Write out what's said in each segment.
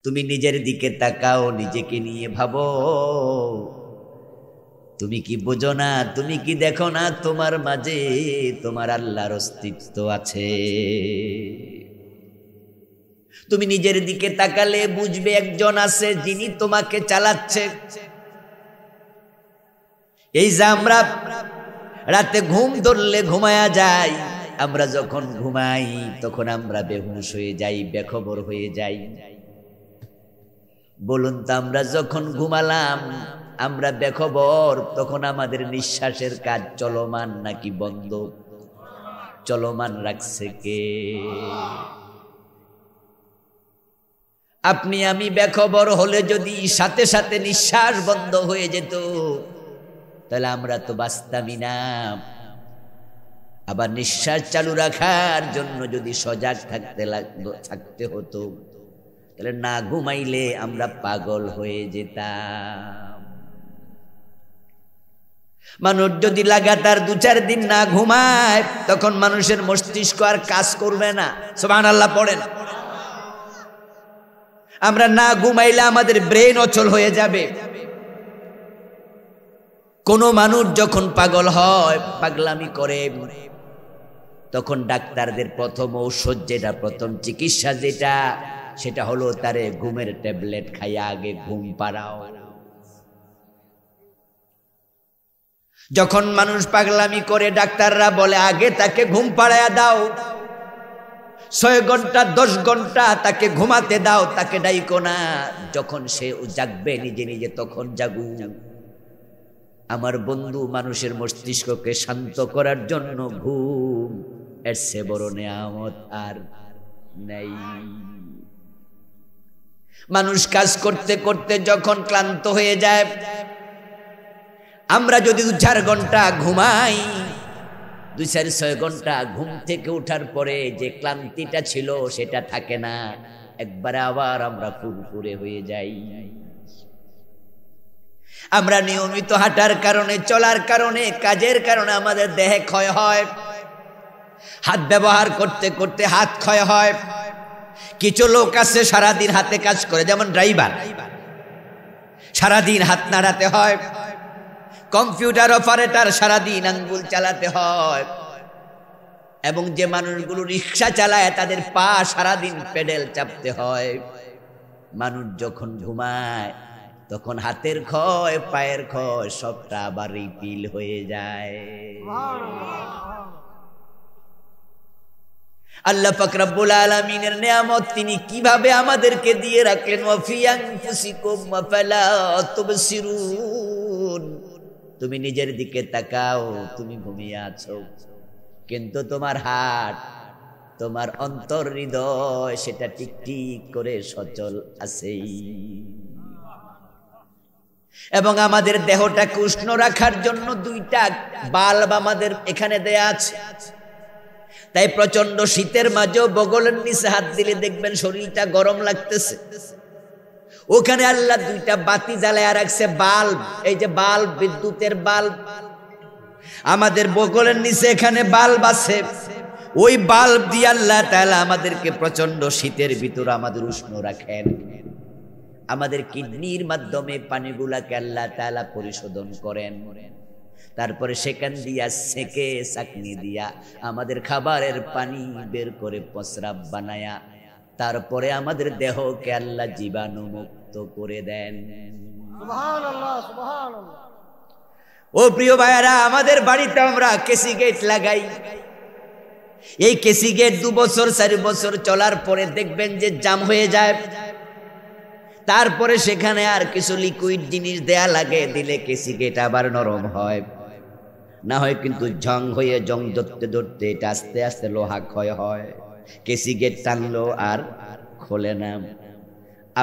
তুমি নিজের দিকে তাকাও, নিজেকে নিয়ে ভাবো। তুমি কি বুঝো না, তুমি কি দেখো না তোমার মাঝে তোমার আল্লাহর অস্তিত্ব আছে? তুমি নিজের দিকে তাকালে বুঝবে একজন আছে যিনি তোমাকে চালাচ্ছে। এই যে আমরা রাতে ঘুম ধরলে ঘুমায়া যাই, আমরা যখন ঘুমাই তখন আমরা বেহুশ হয়ে যাই, বেখবর হয়ে যাই। বলুন তো, আমরা যখন ঘুমালাম, আমরা বেখবর, তখন আমাদের নিঃশ্বাসের কাজ চলমান নাকি বন্ধ? চলমান রাখছে কে? আপনি আমি বেখবর হলে যদি সাথে সাথে নিঃশ্বাস বন্ধ হয়ে যেত, তাহলে আমরা তো বাঁচতামই না। আবার নিঃশ্বাস চালু রাখার জন্য যদি সজাগ থাকতে হতো, তাহলে না ঘুমাইলে আমরা পাগল হয়ে যেতাম। মানুষ যদি লাগাতার 2-4 দিন না ঘুমায়, তখন মানুষের মস্তিষ্ক আর কাজ করবে না। সুবহানাল্লাহ পড়েন। আমরা না ঘুমাইলে আমাদের ব্রেন অচল হয়ে যাবে। কোন মানুষ যখন পাগল হয়, পাগলামি করে, তখন ডাক্তারদের প্রথম ঔষধ যেটা, প্রথম চিকিৎসা যেটা, সেটা হলো তারে ঘুমের ট্যাবলেট খাইয়া আগে ঘুম পাড়াও। যখন মানুষ পাগলামি করে, ডাক্তাররা বলে আগে তাকে ঘুম পাড়াইয়া দাও, 6 ঘন্টা 10 ঘন্টা তাকে ঘুমাতে দাও, তাকে ডাইকো না। যখন সে জাগবে নিজে নিজে, তখন জাগু। আমার বন্ধু, মানুষের মস্তিষ্ককে শান্ত করার জন্য ঘুম এর চেয়ে বড় নেয়ামত আর নেই। মানুষ কাজ করতে করতে যখন ক্লান্ত হয়ে যায়, আমরা যদি 2-4 ঘন্টা ঘুমাই, 2-4-6 ঘন্টা ঘুম থেকে ওঠার পরে যে ক্লান্তিটা ছিল সেটা থাকে না, একবারে আবার আমরা ফুরফুরে হয়ে যাই। আমরা নিয়মিত হাঁটার কারণে, চলার কারণে, কাজের কারণে আমাদের দেহে ক্ষয় হয়। হাত ব্যবহার করতে করতে হাত ক্ষয় হয়। কিছু লোক আছে সারাদিন হাতে কাজ করে, যেমন ড্রাইভার, সারাদিন হাত নাড়াতে হয়। কম্পিউটার অপারেটর, সারাদিন আঙ্গুল চালাতে হয়। এবং যে মানুষগুলো রিক্সা চালায়, তাদের পা সারাদিন পেডেল চাপতে হয়। মানুষ যখন ঘুমায়, তখন হাতের ক্ষয়, পায়ের ক্ষয়, সবটা আবার রিপিল হয়ে যায়। আল্লাহ পাক রব্বুল আলামিনের নিয়ামত তিনি কিভাবে আমাদেরকে দিয়ে রাখলেন। ওয়া ফি আনফুসিকুম আফালা তুবসিরুন। তুমি নিজের দিকে তাকাও, তুমি ঘুমিয়ে আছো, কিন্তু তোমার হার্ট, তোমার অন্তর, হৃদয়, সেটা টিকটিক করে সচল আছেই। এবং আমাদের দেহটাকে উষ্ণ রাখার জন্য 2টা বাল্ব আমাদের এখানে দেয়া আছে। তাই প্রচন্ড শীতের মাঝেও বগলের নিচে হাত দিলে দেখবেন শরীরটা গরম লাগতেছে। ওখানে আল্লাহ 2টা বাতি জ্বালায়া রাখছে, বাল্ব। এই যে বাল্ব, বিদ্যুতের বাল্ব, আমাদের বগলের নিচে এখানে বাল্ব আছে। ওই বাল্ব দিয়ে আল্লাহ তাআলা আমাদেরকে প্রচন্ড শীতের ভিতর আমাদের উষ্ণ রাখেন। আমাদের কিডনির মাধ্যমে পানিগুলাকে আল্লাহ তাআলা পরিশোধন করেন। তারপরে সেখান দিয়া সেকে চাকনি দিয়া আমাদের খাবারের পানি বের করে প্রস্রাব বানায়া, তারপরে আমাদের দেহকে আল্লাহ জীবাণু মুক্ত করে দেন। সুবহানাল্লাহ, সুবহানাল্লাহ। ও প্রিয় ভাইরা, আমাদের বাড়িতে আমরা কেসি গেট লাগাই। এই কেসি গেট 2 বছর 4 বছর চলার পরে দেখবেন যে জাম হয়ে যায়। তারপরে সেখানে আর কিছু লিকুইড জিনিস দেয়া লাগে, দিলে কেসি গেট আবার নরম হয়। না হয় কিন্তু জং হয়ে, জং ধরতে ধরতে এটা আস্তে আস্তে লোহা ক্ষয় হয়, কেসি গেট টানলো আর খোলে না।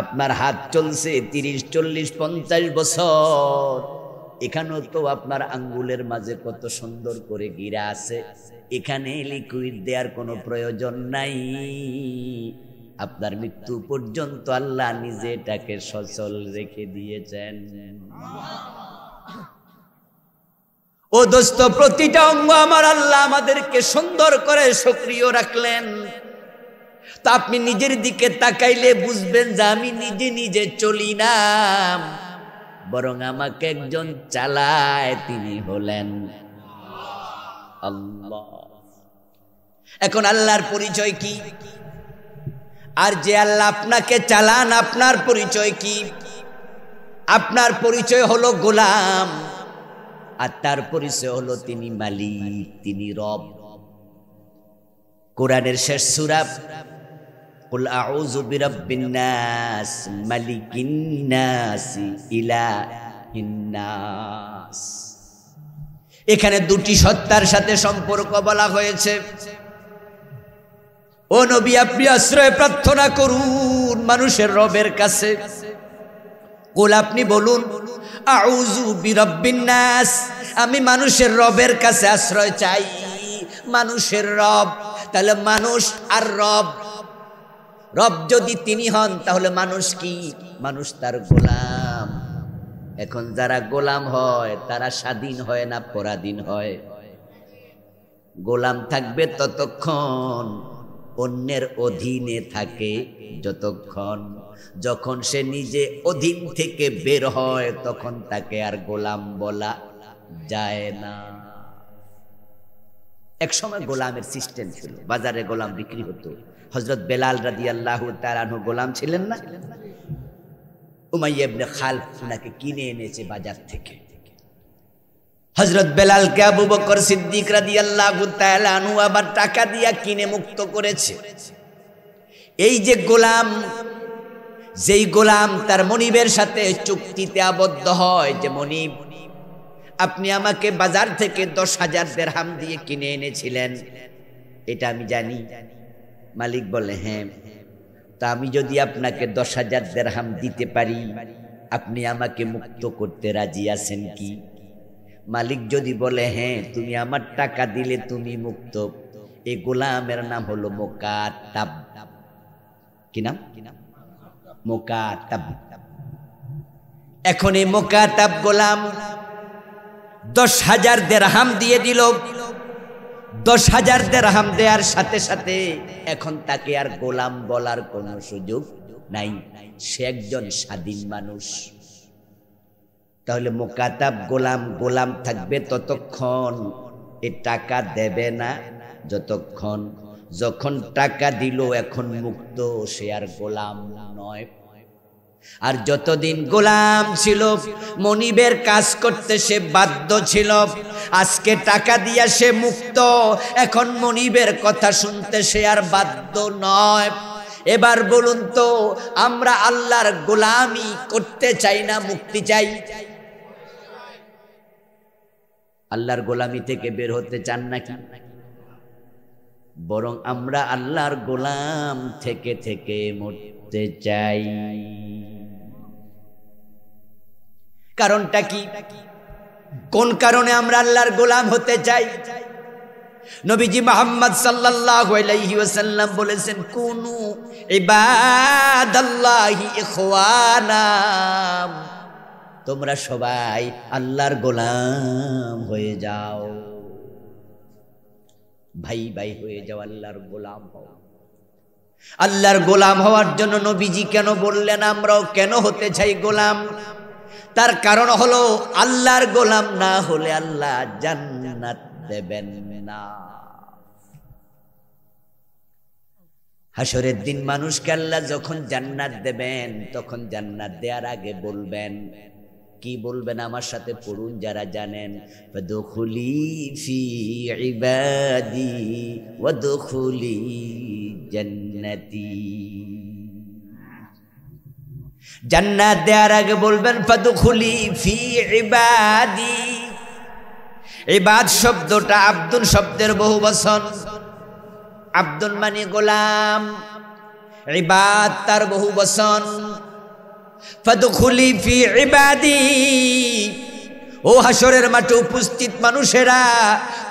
আপনার হাত চলছে 30, 40, 50 বছর, এখানেও তো আপনার আঙ্গুলের মাঝে কত সুন্দর করে গিরা আছে, এখানে লিকুইড দেওয়ার কোনো প্রয়োজন নাই। আপনার মৃত্যু পর্যন্ত আল্লাহ নিজে এটাকে সচল রেখে দিয়েছেন। ও দোস্ত, প্রতিটা অঙ্গ আমার আল্লাহ আমাদেরকে সুন্দর করে সক্রিয় রাখলেন। তো আপনি নিজের দিকে তাকাইলে বুঝবেন যে আমি নিজে নিজে চলি না, বরং আমাকে একজন চালায়, তিনি হলেন আল্লাহ। এখন আল্লাহর পরিচয় কি? আর যে আল্লাহ আপনাকে চালান, আপনার পরিচয় কি? আপনার পরিচয় হলো গোলাম, আর তার পরিচয় হলো তিনি মালিক, তিনি রব। কোরআনের শেষ সূরা কুল আউযু বিরাব্বিন নাস মালিকিন নাস ইলাহিন নাস, এখানে দুটি সত্তার সাথে সম্পর্ক বলা হয়েছে। ও নবী, আপনি আশ্রয় প্রার্থনা করুন মানুষের রবের কাছে। কুল, আপনি বলুন আউযু বিরাব্বিন নাস, আমি মানুষের রবের কাছে আশ্রয় চাই। মানুষের রব, তাহলে মানুষ আর রব, রব যদি তিনি হন তাহলে মানুষ কি? মানুষ তার গোলাম। এখন যারা গোলাম হয় তারা স্বাধীন হয় না পরাধীন হয়? গোলাম থাকবে ততক্ষণ, অন্যের অধীনে থাকে যতক্ষণ। যখন সে নিজে অধীন থেকে বের হয় তখন তাকে আর গোলাম বলা যায় না। এক সময় গোলামের সিস্টেম ছিল, বাজারে গোলাম বিক্রি হতো। হযরত বেলাল রাদিয়াল্লাহু তাআলা আনহু গোলাম ছিলেন না? উমাইয়া ইবনে খালফ উনাকে কিনে এনেছে বাজার থেকে। হযরত বেলালকে আবু বকর সিদ্দিক রাদিয়াল্লাহু তাআলা আনহু আবার টাকা দিয়া কিনে মুক্ত করেছে। এই যে গোলাম, যেই গোলাম তার মনিবের সাথে চুক্তিতে আবদ্ধ হয় যে মনিব, আপনি আমাকে বাজার থেকে 10,000 দিরহাম দিয়ে কিনে এনেছিলেন, এটা আমি জানি। মালিক বলে হ্যাঁ, তা আমি যদি আপনাকে 10,000 দিরহাম দিতে পারি, আপনি আমাকে মুক্ত করতে রাজি আছেন কি? মালিক যদি বলে হ্যাঁ, তুমি আমার টাকা দিলে তুমি মুক্ত, এই গোলামের নাম হলো মুকাতাব। কি নাম? মুকাতাব। এখন এই মুকাতাব গোলাম 10,000 দিরহাম দিয়ে দিল। 10,000 দিরহাম দেওয়ার সাথে সাথে এখন তাকে আর গোলাম বলার কোনো সুযোগ নাই, সে একজন স্বাধীন মানুষ। তাহলে মুকাতাব গোলাম, গোলাম থাকবে ততক্ষণ, এ টাকা দেবে না যতক্ষণ। যখন টাকা দিল এখন মুক্ত, সে আর গোলাম নয়। আর যতদিন গোলাম ছিল মনিবের কাজ করতে সে বাধ্য ছিল। আজকে টাকা দিয়া সে মুক্ত, এখন মনিবের কথা শুনতে সে আর বাধ্য নয়। এবার বলুন তো, আমরা আল্লাহর গোলামি করতে চাই না মুক্তি চাই? আল্লাহর গোলামি থেকে বের হতে চান নাকি? বরং আমরা আল্লাহর গোলাম থেকে থেকে মরতে চাই। কারণটা কি? কোন কারণে আমরা আল্লাহর গোলাম হতে চাই? নবীজি মুহাম্মদ সাল্লাল্লাহু আলাইহি ওয়াসাল্লাম বলেছেন, কুনু ইবাদাল্লাহি ইখওয়ানা, তোমরা সবাই আল্লাহর গোলাম হয়ে যাও, ভাই ভাই হয়ে যাও, আল্লাহর গোলাম হও। আল্লাহর গোলাম হওয়ার জন্য নবীজি কেন বললেন আমরাও কেন হতে চাই গোলাম? তার কারণ হলো আল্লাহর গোলাম না হলে আল্লাহ জান্নাত দেবেন না। হাসরের দিন মানুষকে আল্লাহ যখন জান্নাত দেবেন, তখন জান্নাত দেওয়ার আগে বলবেন, কি বলবেন? আমার সাথে পড়ুন যারা জানেন, ফাদখুলি ফি ইবাদি ওয়াদখুলি জান্নাতি। জান্নাত দেওয়ার আগে বলবেন ফাদখুলি ফি ইবাদি। ইবাদ শব্দটা আব্দুল শব্দের বহুবচন। আব্দুল মানে গোলাম, ইবাদ তার বহুবচন। ফাদখুলি ফি ইবাদি, ও হাসরের মাঠে উপস্থিত মানুষেরা,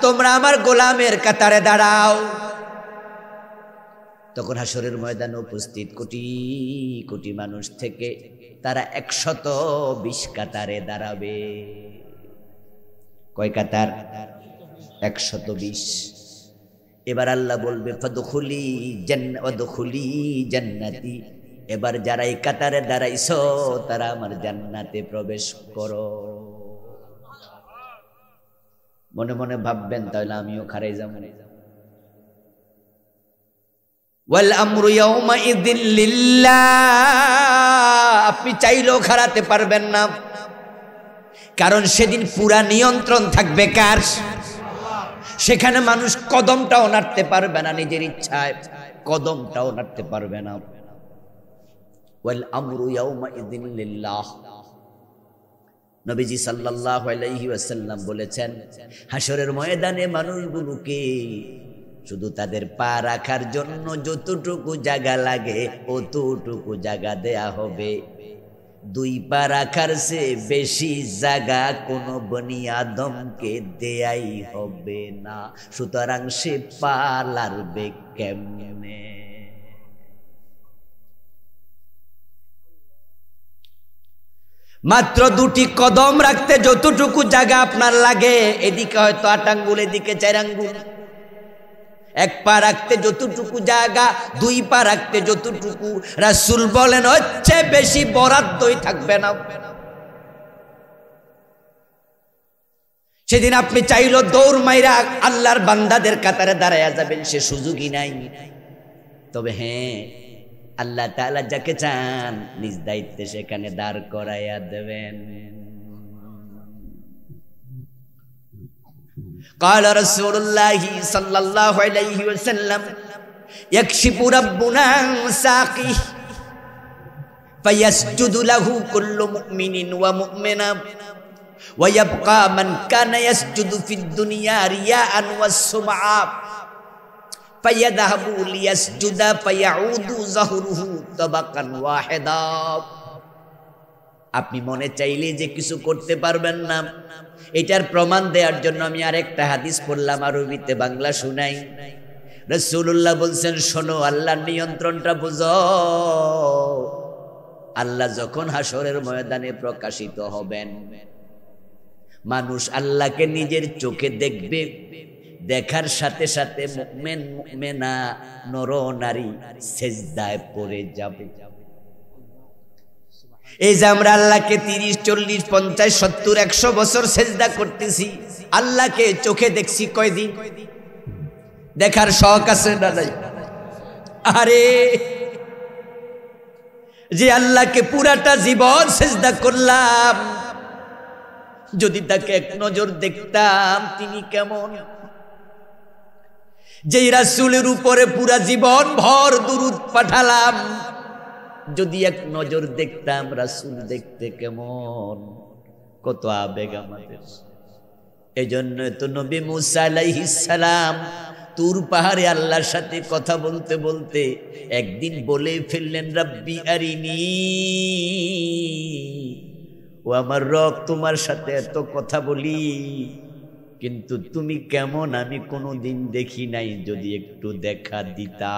তোমরা আমার গোলামের কাতারে দাঁড়াও। তখন হাসরের ময়দানে উপস্থিত কোটি কোটি মানুষ থেকে তারা 120 কাতারে দাঁড়াবে। কয় কাতার? 120। এবার আল্লাহ বলবে ফাদখুলি ওয়াদখুলি জান্নাতি, এবার যারা এই কাতারে দাঁড়াইছো তারা আমার জান্নাতে প্রবেশ করো। মনে মনে ভাববেন তাহলে আমিও খারাই যাব। ওয়াল আমরু ইয়াউমাইযিন লিল্লাহ, আপনি চাইলেও খারাতে পারবেন না, কারণ সেদিন পুরা নিয়ন্ত্রণ থাকবে কার? সেখানে মানুষ কদমটাও নাড়তে পারবে না, নিজের ইচ্ছায় কদমটাও নাড়তে পারবে না। ওয়াল আমরু ইয়াউমাইযিন লিল্লাহ। নবীজি সাল্লাল্লাহু আলাইহি ওয়াসাল্লাম বলেছেন, হাসরের ময়দানে মানুষগুলোকে শুধু তাদের পা রাখার জন্য যতটুকু জায়গা লাগে অতটুকু জায়গা দেয়া হবে। 2 পা রাখার চেয়ে বেশি জায়গা কোনো বনি আদমকে দেয়াই হবে না। সুতরাং সে পা লাড়বে কেমনে? মাত্র 2টি কদম রাখতে যতটুকু জায়গা আপনার লাগে, এদিকে হয়তো 8 আঙ্গুল, এদিকে 4 আঙ্গুল। 1 পা রাখতে যতটুকু জায়গা, 2 পা রাখতে যতটুকু, রাসূল বলেন হচ্ছে বেশি বরাদ্দই থাকবে না। সেদিন আপনি চাইলো দৌড় মাইরা আল্লাহর বান্দাদের কাতারে দাঁড়ায়া যাবেন, সে সুযোগই নাই। তবে হ্যাঁ, আল্লাহ তাআলা যাকে চান নিজ দায়িত্বে সেখানে দাঁড় করাইয়া দেবেন। قال رسول الله صلى الله عليه وسلم يكشف ربنا عن ساقه فيسجد له كل مؤمن ومؤمنة ويبقى من كان يسجد في الدنيا رياء والسمعة فيذهب ليسجد فيعود ظهره طبقا واحدا। আপনি মনে চাইলে যে কিছু করতে পারবেন না, এটার প্রমাণ দেওয়ার জন্য আমি আরেকটা হাদিস পড়লাম, আরবিতে বাংলা শুনাই। রাসূলুল্লাহ বলছেন, শোনো, আল্লাহর নিয়ন্ত্রণটা বুঝো। আল্লাহ যখন হাসরের ময়দানে প্রকাশিত হবেন, মানুষ আল্লাহকে নিজের চোখে দেখবে। দেখার সাথে সাথে মুমিন মুমিনা নর নারী সেজদায় পড়ে যাবে। এই যে আমরা আল্লাহকে 30, 40, 50, 70, 100 বছর সেজদা করতেছি, আল্লাহকে চোখে দেখছি কয়দিন? দেখার শখ আছে না নাই? আরে যে আল্লাহকে পুরাটা জীবন সেজদা করলাম, যদি তাকে এক নজর দেখতাম তিনি কেমন? যেই রাসূলের উপরে পুরা জীবন ভর দুরূদ পাঠালাম, যদি এক নজর দেখতাম রাসূল দেখতে কেমন? কত আবেগ আমাদের। এজন্য তো নবী মুসা আলাইহিস সালাম তুর পাহাড়ে আল্লাহর সাথে কথা বলতে বলতে একদিন বলে ফেললেন, রাব্বি আরিনি, ও আমার রব, তোমার সাথে এত কথা বলি কিন্তু তুমি কেমন আমি কোনোদিন দেখি নাই, যদি একটু দেখা দিতা।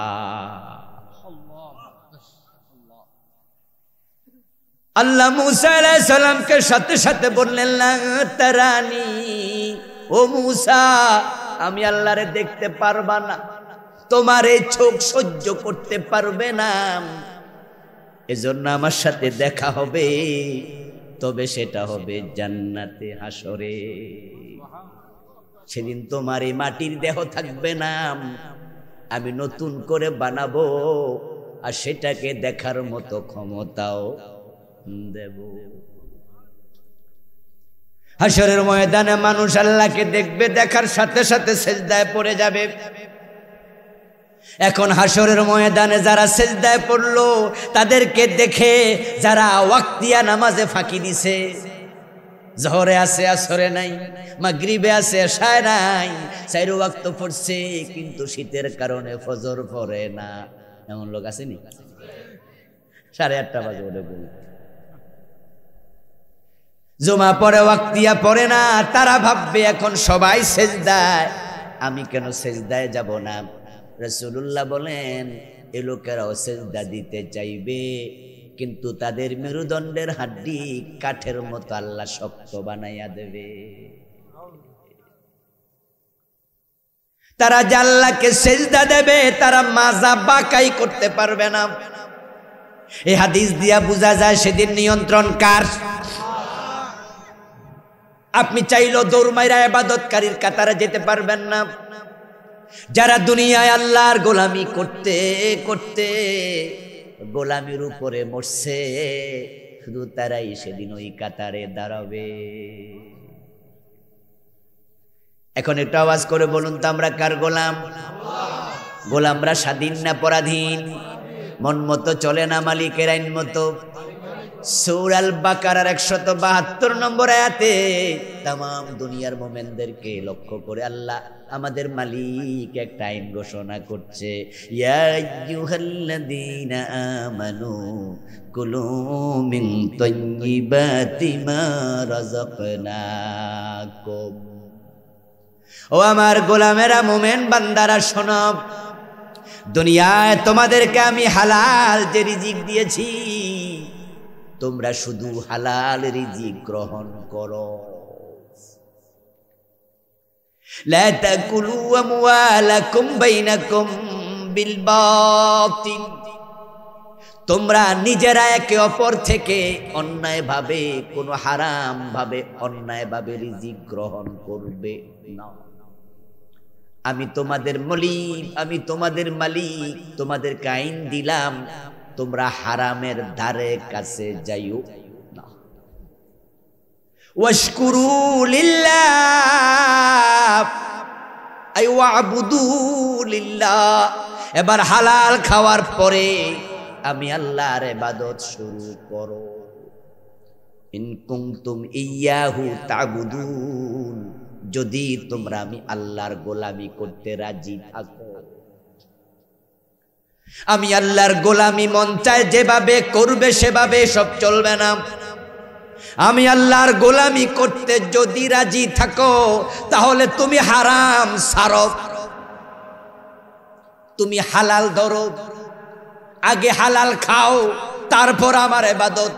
আল্লাহ মুসা আলাইহিস সালামকে সাথে সাথে বললেন, লা তারানি, ও মুসা, আমি আল্লাহরে দেখতে পারবা না, তোমার এই চোখ সহ্য করতে পারবে না, এজন্য আমার সাথে দেখা হবে, তবে সেটা হবে জান্নাতে, হাসরে। সেদিন তোমার এই মাটির দেহ থাকবে না, আমি নতুন করে বানাবো, আর সেটাকে দেখার মতো ক্ষমতাও দেব। হাসরের ময়দানে মানুষ আল্লাহকে দেখবে, দেখার সাথে সাথে সেজদায় পড়ে যাবে। এখন হাসরের ময়দানে যারা সেজদায় পড়লো তাদেরকে দেখে যারা ওয়াক্তিয়া নামাজে ফাঁকি দিছে, জোহরে আছে আসরে নাই, মাগরিবে আছে এশায় নাই, 4 ওয়াক্ত পড়ছে কিন্তু শীতের কারণে ফজর পড়ে না, এমন লোক আছে নি? 8:30 বাজে ওরে বলি জুমা পড়ে ওয়াক্তিয়া পড়ে না, তারা ভাববে এখন সবাই সেজদায়, আমি কেন সেজদায় যাব না? রাসূলুল্লাহ বলেন, এ লোকেরাও সেজদা দিতে চাইবে, কিন্তু তাদের মেরুদণ্ডের হাড্ডি কাঠের মতো আল্লাহ শক্ত বানাইয়া দেবে। তারা যে আল্লাহকে সেজদা দেবে তারা মাজা বাঁকাই করতে পারবে না। এই হাদিস দিয়া বোঝা যায় সেদিন নিয়ন্ত্রণ কার? আপনি চাইলেও দৌড় মাইরা ইবাদতকারীর কাতারে যেতে পারবেন না। যারা দুনিয়ায় আল্লাহর গোলামি করতে করতে গোলামির উপরে মরছে, শুধু তারাই সেদিন ওই কাতারে দাঁড়াবে। এখন একটু আওয়াজ করে বলুন তো, আমরা কার গোলাম? গোলামরা স্বাধীন না পরাধীন? মন মতো চলে না মালিকের আইন মতো? সূরা আল বাকারার 172 নম্বর আয়াতে তামাম দুনিয়ার মোমেনদেরকে লক্ষ্য করে আল্লাহ আমাদের মালিক একটা আইন ঘোষণা করছে, ইয়া আইয়ুহাল্লাযীনা আমানু কুলু মিন তাইয়্যিবাতি মা রাযাকনাকুম। ও আমার গোলামেরা, মোমেন বান্দারা শোনো, দুনিয়ায় তোমাদেরকে আমি হালাল যে রিজিক দিয়েছি, তোমরা শুধু হালাল রিজিক গ্রহণ করো। লা তাকুলু আমওয়ালাকুম বাইনাকুম বিল বাতিল। তোমরা নিজেরা একে অপর থেকে অন্যায়ভাবে, কোনো হারাম ভাবে অন্যায়ভাবে রিজিক গ্রহণ করবে না। আমি তোমাদের মালিক, আমি তোমাদের মালিক, তোমাদেরকে আইন দিলাম, তোমরা হারামের ধারে কাছে যাইও না। ওয়াশকুরু লিল্লাহ আই ওয়াবুদু লিল্লাহ। এবার হালাল খাওয়ার পরে আমি আল্লাহর ইবাদত শুরু করো। ইন কুনতুম ইয়্যাহু তা'বুদুন, যদি তোমরা আমি আল্লাহর গোলামি করতে রাজি থাকো। আমি আল্লাহর গোলামি মন চায় যেভাবে করবে সেভাবে সব চলবে না। আমি আল্লাহর গোলামি করতে যদি রাজি থাকো, তাহলে তুমি হারাম ছাড়ো, তুমি হালাল ধরো, আগে হালাল খাও, তারপর আমার ইবাদত।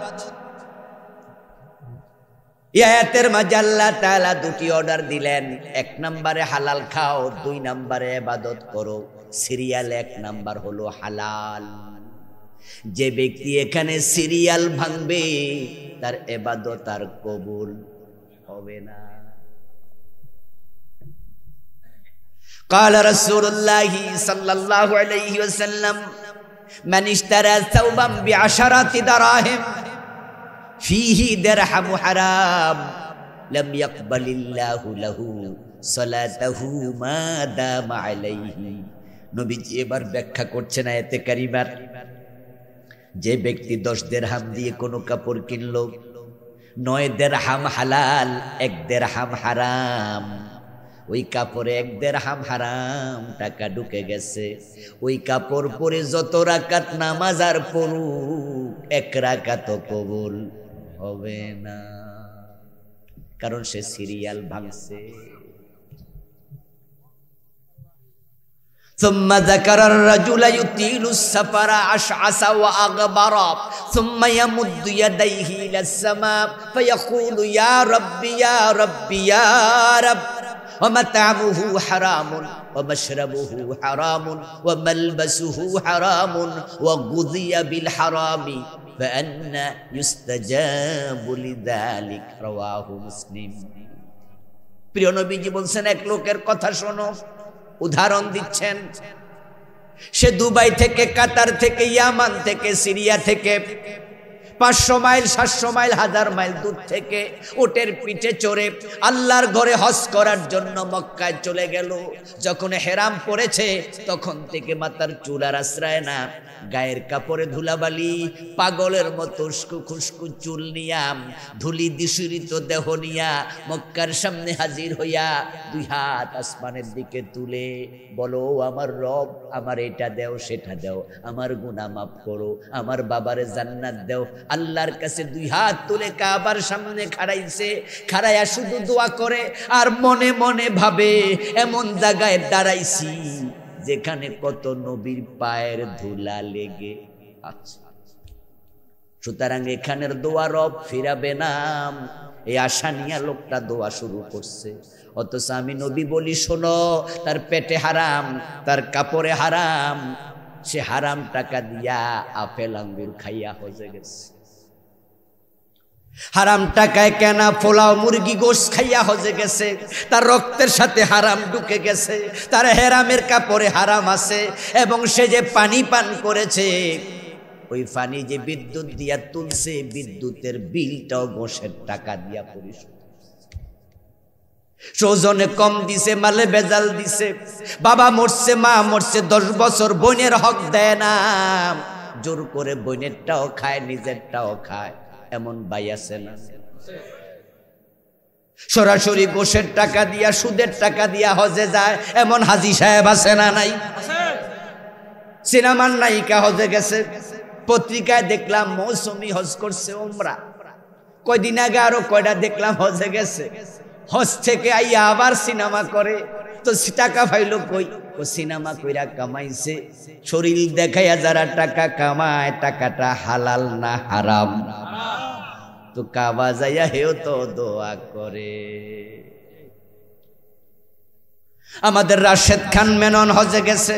এই আয়াতের মাঝে আল্লাহ তাআলা দুটি অর্ডার দিলেন, 1 নম্বরে হালাল খাও, 2 নম্বরে ইবাদত করো। সিরিয়াল 1 নাম্বার হলো হালাল। যে ব্যক্তি এখানে সিরিয়াল ভাঙবে তার ইবাদত আর কবুল হবে না। قال رسول الله صلى الله عليه وسلم من اشترى ثوبا ب10 دراهم فيه درهم حرام لم يقبل الله له صلاته ما دام عليه। নবীজি এবার ব্যাখ্যা করছেন আয়াতে কারিমার। যে ব্যক্তি 10 দিরহাম দিয়ে কোনো কাপড় কিনলো, 9 দিরহাম হালাল, 1 দিরহাম হারাম, ওই কাপড়ে 1 দিরহাম হারাম টাকা ঢুকে গেছে। ওই কাপড় পরে যত রাকাত নামাজ আর পড়ুক, 1 রাকাত কবুল হবে না, কারণ সে সিরিয়াল ভাঙছে। ثم ذكر الرجل يطيل السفر أشعث وأغبر ثم يمد يديه إلى السماء فيقول يا ربي يا ربي يا رب ومطعمه حرام ومشربه حرام وملبسه حرام وغذي بالحرام فأنى يستجاب لذلك رواه مسلم। প্রিয় নবীজি বলছেন, এক লোকের কথা শোনো, উদাহরণ দিচ্ছেন। সে দুবাই থেকে, কাতার থেকে, ইয়ামান থেকে, সিরিয়া থেকে 500 মাইল 700 মাইল 1000 মাইল দূর থেকে উটের পিঠে চড়ে আল্লাহর ঘরে হজ করার জন্য মক্কায় চলে গেল। যখন হেরাম পড়েছে তখন থেকে মাথার চুল আর আশ্রয় না, গায়ের কাপড়ে ধুলাবালি, পাগলের মতো খুশকু চুল নিয়া, ধুলি দিশিরিত দেহ নিয়া মক্কার সামনে হাজির হইয়া 2 হাত আসমানের দিকে তুলে বলো, আমার রব, আমার এটা দেও সেটা দেও, আমার গুনাহ মাফ করো, আমার বাবারে জান্নাত দেও। আল্লাহর কাছে 2 হাত তুলে কাবার সামনে খাড়াইছে, খাড়াইয়া শুধু দোয়া করে আর মনে মনে ভাবে, এমন জায়গায় দাঁড়াইছি যেখানে কত নবীর পায়ের ধুলা লেগে আছে। সুতরাং এখানের দোয়া রব ফিরাবে না, এই আশা নিয়ে লোকটা দোয়া শুরু করছে। অথচ আমি নবী বলি, শোনো, তার পেটে হারাম, তার কাপড়ে হারাম, সে হারাম টাকা দিয়া আপেল আঙ্গুর খাইয়া হজে গেছে। হারাম টাকায় কেনা পোলাও মুরগি গোশ খাইয়া হজে গেছে, তার রক্তের সাথে হারাম ঢুকে গেছে, তার হেরামের কাপড়ে হারাম আছে, এবং সে যে পানি পান করেছে, ওই পানি যে বিদ্যুৎ দিয়া তুলছে, বিদ্যুতের বিলটাও গোশের টাকা দিয়া পরিশোধ। সৌজনে কম দিছে, মালে বেজাল দিছে, বাবা মরছে, মা মরছে, 10 বছর বোনের হক দেয় না, জোর করে বোনেরটাও খায়, নিজেরটাও খায়, এমন ভাই আছে না? সরাসরি গোশের টাকা দিয়া, সুদের টাকা দিয়া হজে যায়, এমন হাজী সাহেব আছে না নাই? সিনেমার নায়িকা হজে গেছে, পত্রিকায় দেখলাম মৌসুমী হজ করছে, উমরা। কয়দিন আগে আরো কয়টা দেখলাম হজে গেছে, হজ থেকে আইয়া আবার সিনেমা করে। তো টাকা পাইলো কই? ও সিনেমা কইরা কামাইছে। শরীর দেখাইয়া যারা টাকা কামায়, টাকাটা হালাল না হারাম? তো কাবা যাইয়া হেও তো দোয়া করে। আমাদের রাশেদ খান মেনন হজে গেছে,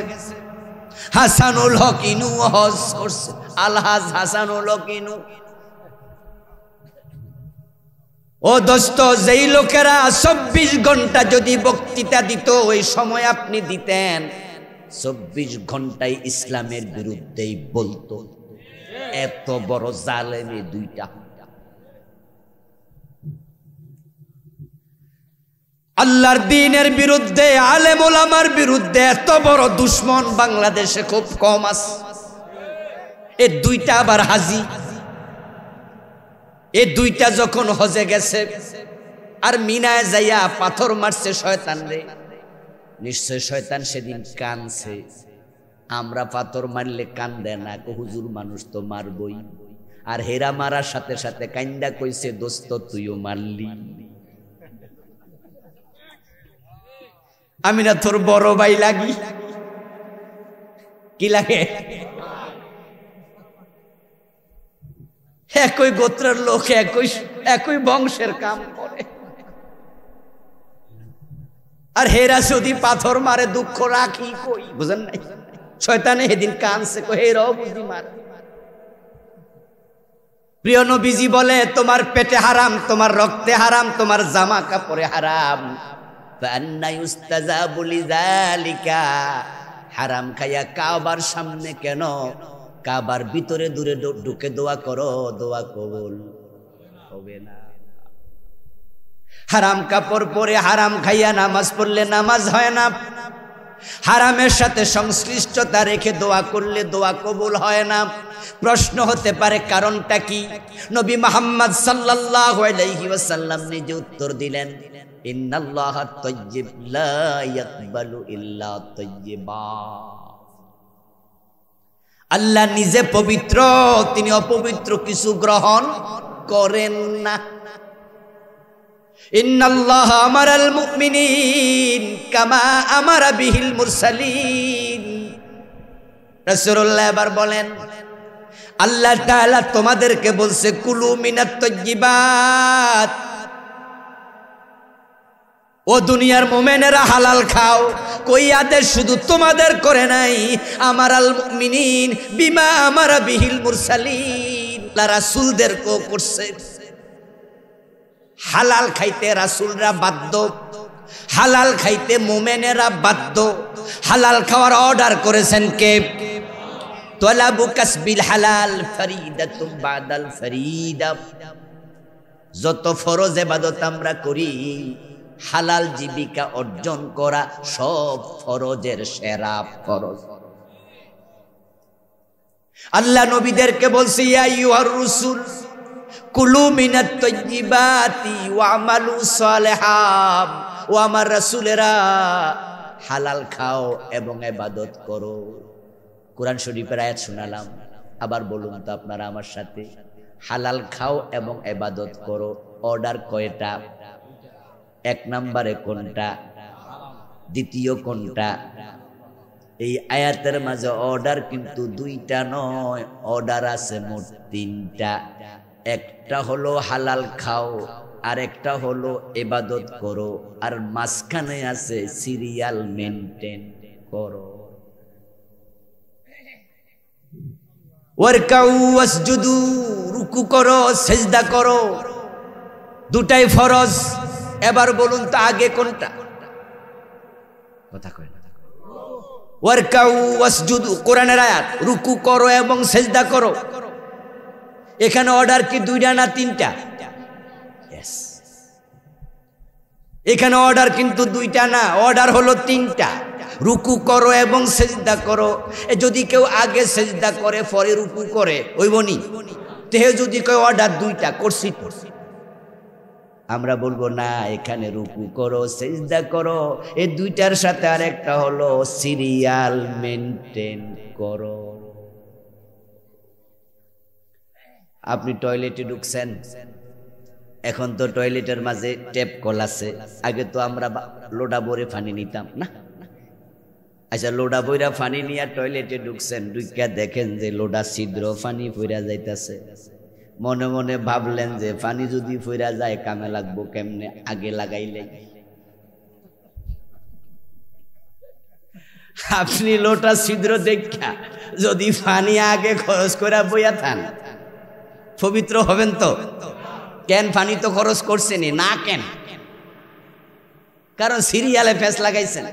হাসানুল হক ইনু হজ করছে, আলহাজ হাসানুল হক ইনু। ও দোস্ত, যেই লোকেরা 24 ঘন্টা যদি বক্তৃতা দিত, ওই সময় আপনি দিতেন, 24 ঘন্টায় ইসলামের বিরুদ্ধেই বলতো। এত বড় জালেমে দুইটা। আল্লাহর দ্বীনের বিরুদ্ধে, আলেম ওলামার বিরুদ্ধে এত বড় দুশ্মন বাংলাদেশে খুব কম আছে। এই দুইটা আবার হাজি। এই দুইটা যখন হজে গেছে আর মিনায় যাইয়া পাথর মারছে শয়তান রে, নিশ্চয় শয়তান সেদিন কানছে। আমরা পাথর মারলে কান্দে না, হুজুর মানুষ তো মারবই। আর হেরা মারার সাথে সাথে কান্দা কইছে, দোস্ত তুইও মারলি, আমি না তোর বড় ভাই লাগি? কি লাগে? একই গোত্রের লোক, একই বংশের কাম করে। আর হেরা যদি পাথর মারে, দুঃখ রাখি কই? বুঝেন নাই? শয়তানে সেদিন কানছে, হেরাও বুঝি মার। প্রিয় নবীজি বলে, তোমার পেটে হারাম, তোমার রক্তে হারাম, তোমার জামা কাপড়ে হারাম। হারাম খাইয়া কাবার সামনে কেন, কাবার ভিতরে দূরে ঢুকে দোয়া করো, দোয়া কবুল হবে না। হারাম কাপড় পরে, হারাম খাইয়া নামাজ পড়লে নামাজ হয় না। হারামের সাথে সংশ্লিষ্টতা রেখে দোয়া করলে দোয়া কবুল হয় না। প্রশ্ন হতে পারে, কারণটা কি? নবী মুহাম্মদ সাল্লাল্লাহু আলাইহি ওয়াসাল্লাম নিজে উত্তর দিলেন, ইন্নাল্লাহা তাইয়্যিব লা ইয়াকবালু ইল্লা তাইয়্যিবা। আল্লাহ নিজে পবিত্র, তিনি অপবিত্র কিছু গ্রহণ করেন না। ইন্নাল্লাহা আমারাল মুমিনিন কামা আমারা বিহিল মুরসালিন। রাসূলুল্লাহ এবার বলেন, আল্লাহ তাআলা তোমাদেরকে বলছে, কুলু মিনাত তাইয়্যিবাত। ও দুনিয়ার মুমিনেরা হালাল খাও। কই আদেশ শুধু তোমাদের করে নাই, আমারাল মুমিনিন বিমা আমারা বিহিল মুরসালিন, রাসূলদেরকেও করছে। হালাল খাইতে রাসূলরা বাধ্য, হালাল খাইতে মুমিনেরা বাধ্য। হালাল খাওয়ার অর্ডার করেছেন কে? তলাবু কাসবিল হালাল ফরিদাতুম বাদাল ফরিদা। যত ফরজ ইবাদত আমরা করি, হালাল জীবিকা অর্জন করা সব ফরজের সেরা ফরজ। আল্লাহ নবীদেরকে বলছে, ইয়া আইয়ুহার রাসূল কুলু মিনাত তাইয়্যিবাতি ওয়া আমালু সালিহাম। ও আমার রাসূলেরা, হালাল খাও এবং ইবাদত করো। কোরআন শরীফের আয়াত শোনালাম, আবার বলুন তো আপনারা আমার সাথে, হালাল খাও এবং ইবাদত করো। অর্ডার কয়টা? 1 নম্বরে কোনটা? দ্বিতীয় কোনটা? এই আয়াতের মাঝে অর্ডার কিন্তু 2টা নয়, অর্ডার আছে মোট 3টা। একটা হলো হালাল খাও, আরেকটা হলো ইবাদত করো, আর মাঝখানে আছে সিরিয়াল মেইনটেইন করো। ওয়ারকাউ ওয়াসজুদু, রুকু করো সিজদা করো, দুটাই ফরজ। এবার বলুন তো আগে কোনটা? কথা কয় না। ওয়ারকাউ ওয়াসজুদু কোরআনের আয়াত, রুকু করো এবং সিজদা করো। এখানে অর্ডার কি দুইটা না তিনটা? यस, এখানে অর্ডার কিন্তু দুইটা না, অর্ডার হলো তিনটা। রুকু করো এবং সিজদা করো। যদি কেউ আগে সিজদা করে পরে রুকু করে ওই বনি তেহে যদি কেউ অর্ডার দুইটা করছি তো আমরা বলবো না, এখানে রুকু করো সিজদা করো, এই দুইটার সাথে আরেকটা হলো সিরিয়াল মেইনটেইন করো। আপনি টয়লেটে ঢুকছেন, এখন তো টয়লেটের মাঝে ট্যাপ কল আছে। আগে তো আমরা লোডা ভরে পানি নিতাম না। আচ্ছা, লোডা বইরা পানি নিয়ে টয়লেটে ঢুকছেন, ঢুকিয়া দেখেন যে লোডা ছিদ্র, পানি ফইরা যাইতেছে। মনে মনে ভাবলেন যে পানি যদি ফইরা যায় কামে লাগবো কেমনে, আগে লাগাইলে। আপনি লোটা ছিদ্র দেখা যদি পানি আগে খরচ করে বইয়া থান, পবিত্র হবেন তো? কেন? পানি তো খরচ করছেন না, কেন? কারণ সিরিয়ালে ফেস লাগাইছেন।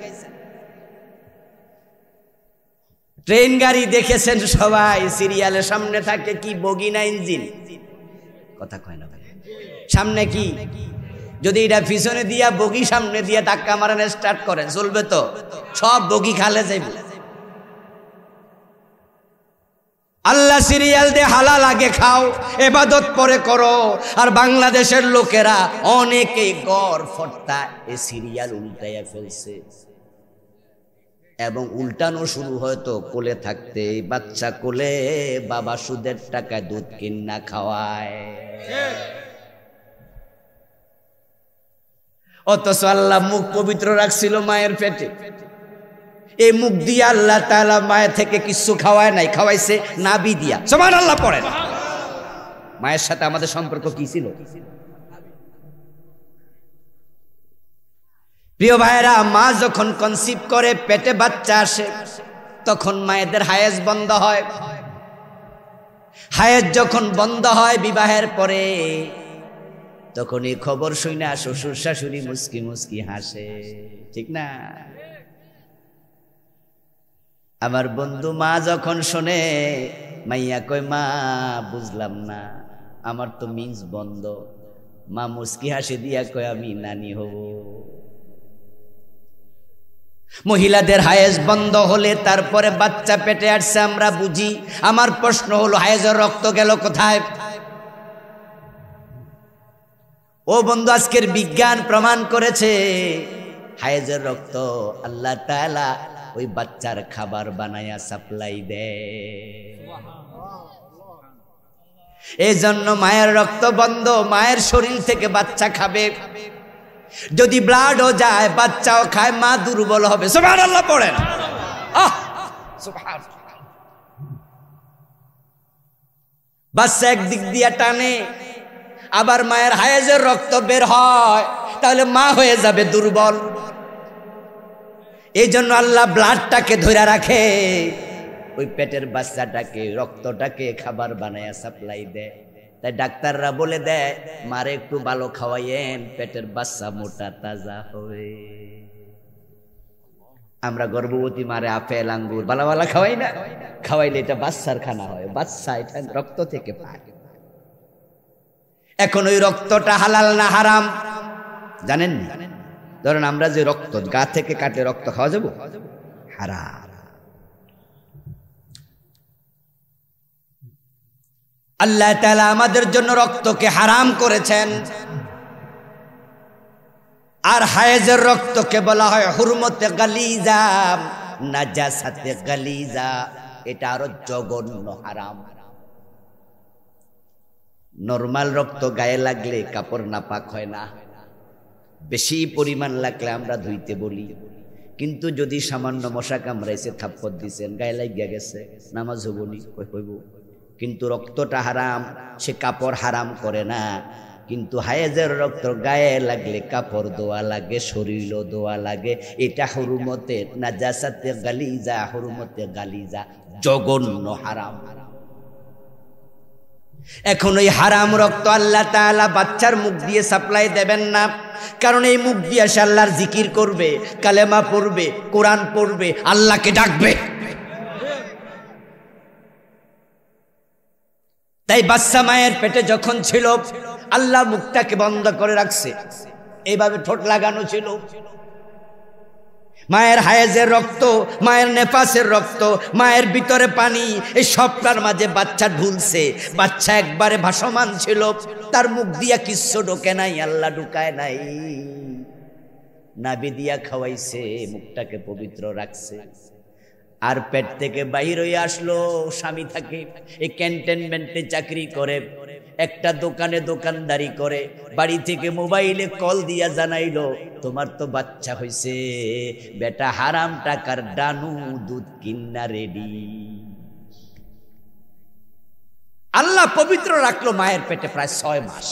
ট্রেন গাড়ি দেখেছেন সবাই, সিরিয়ালের সামনে থাকে কি? বগি না ইঞ্জিন? কথা কয় না। সামনে কি? যদি এটা পিছনে দিয়া বগি সামনে দিয়া ধাক্কা মারেন স্টার্ট করেন, চলবে তো? সব বগি খালে যাইবে। আল্লাহ সিরিয়াল দিয়ে হালাল আগে খাও, ইবাদত পরে করো। আর বাংলাদেশের লোকেরা অনেকে গড় ফট্টা এই সিরিয়াল উল্টাইয়া ফেলছে, এবং উল্টানো শুরু হয়তো কোলে থাকতে। বাচ্চা কোলে বাবা সুদের টাকায় দুধ কিনা খাওয়ায়, অথচ আল্লাহ মুখ পবিত্র রাখছিল মায়ের পেটে। এই মুখ দিয়ে আল্লাহ তাআলা মায়ের থেকে কিছু খাওয়ায় নাই, খাওয়াইছে নাভি দিয়া। সুবহানাল্লাহ পড়েন। মায়ের সাথে আমাদের সম্পর্ক কি ছিল? প্রিয় ভাইরা, মা যখন কনসিভ করে, পেটে বাচ্চা আসে, তখন মায়েদের হায়েজ বন্ধ হয়। হায়েজ যখন বন্ধ হয় বিবাহের পরে, তখন এই খবর শুনে শ্বশুর শাশুড়ি মুস্কি মুস্কি হাসে, ঠিক না? আমার বন্ধু মা যখন শোনে, মাইয়া কয়, মা বুঝলাম না, আমার তো মিন্স বন্ধ। মা মুস্কি হাসি দিয়া কয়, আমি নানি হব। মহিলাদের হায়েজ বন্ধ হলে তারপরে বাচ্চা পেটে আসছে আমরা বুঝি। আমার প্রশ্ন হলো, হায়েজের রক্ত গেল কোথায়? ও বন্ধু, আজকের বিজ্ঞান প্রমাণ করেছে হায়েজের রক্ত আল্লাহ তাআলা ওই বাচ্চার খাবার বানায়া সাপ্লাই দেয়। এই জন্য মায়ের রক্ত বন্ধ, মায়ের শরীর থেকে বাচ্চা খাবে। যদি ব্লাডও যায়, বাচ্চাও খায়, মা দুর্বল হবে। সুবহানাল্লাহ পড়েন। বাচ্চা একদিক দিয়ে টানে, আবার মায়ের হায়েজের রক্ত বের হয়, তাহলে মা হয়ে যাবে দুর্বল। এই জন্য আল্লাহ ব্লাডটাকে ধরে রাখে, ওই পেটের বাচ্চাটাকে, রক্তটাকে খাবার বানায়া সাপ্লাই দেয়। তাই ডাক্তাররা বলে দেয়, মারে একটু ভালো খাওয়াইয়েন, পেটের বাচ্চা মোটা তাজা হবে। আমরা গর্ভবতী মারে আপেল আঙ্গুর বালা বালা খাওয়াই না? খাওয়াইলে এটা বাচ্চার খানা হয়, বাচ্চা এটা রক্ত থেকে পায়। এখন ওই রক্তটা হালাল না হারাম জানেন না? ধরেন আমরা যে রক্ত গা থেকে কাটে রক্ত খাওয়া যাবো? হারাম। আল্লাহ তাআলা আমাদের জন্য রক্তকে হারাম করেছেন। আর হায়েজের রক্তকে বলা হয় হুরমতে গালিজা, নাজাসাতে গালিজা। এটা আরো জঘন্য হারাম। নরমাল রক্ত গায়ে লাগলে কাপড় নাপাক হয় না, বেশি পরিমাণ লাগলে আমরা ধুইতে বলি। কিন্তু যদি সামান্য মশা কামড়াইছে, থাপ্পড় দিছেন, গায়ে লাগিয়া গেছে, নামাজ হবনি, হইব। কিন্তু রক্তটা হারাম, সে কাপড় হারাম করে না। কিন্তু হায়েজের রক্ত গায়ে লাগলে কাপড় ধোয়া লাগে, শরীর ধোয়া লাগে। এটা হুরুমতে নাজাসাতে গালিজা, হুরুমতে গালিজা, জঘন্য হারাম। এখন ওই হারাম রক্ত আল্লাহ তাআলা বাচ্চার মুখ দিয়ে সাপ্লাই দেবেন না, কারণ এই মুখ দিয়ে সে আল্লাহর জিকির করবে, কালেমা পড়বে, কোরআন পড়বে, আল্লাহকে ডাকবে। তাই বাচ্চা মায়ের পেটে যখন ছিল আল্লাহ মুখটাকে বন্ধ করে রাখছে, এইভাবে ঠোঁট লাগানো ছিল। মায়ের হায়েজের রক্ত, মায়ের নেফাসের রক্ত, মায়ের ভিতরে পানি, এই সবটার মাঝে বাচ্চা ঢুলছে। বাচ্চা একবারে ভাসমান ছিল, তার মুখ দিয়া কিচ্ছু ঢোকে নাই, আল্লাহ ঢুকায় নাই। নাভি দিয়া খাওয়াইছে, মুখটাকে পবিত্র রাখছে। আর পেট থেকে বাহির হয়ে আসলো। স্বামী থাকে এই ক্যান্টনমেন্টে চাকরি করে, একটা দোকানে দোকানদারি করে, বাড়ি থেকে মোবাইলে কল দিয়া জানাইলো তোমার তো বাচ্চা হইছে, বেটা হারাম টাকার ডানু দুধ কিন্না রেডি। আল্লাহ পবিত্র রাখলো মায়ের পেটে প্রায় 6 মাস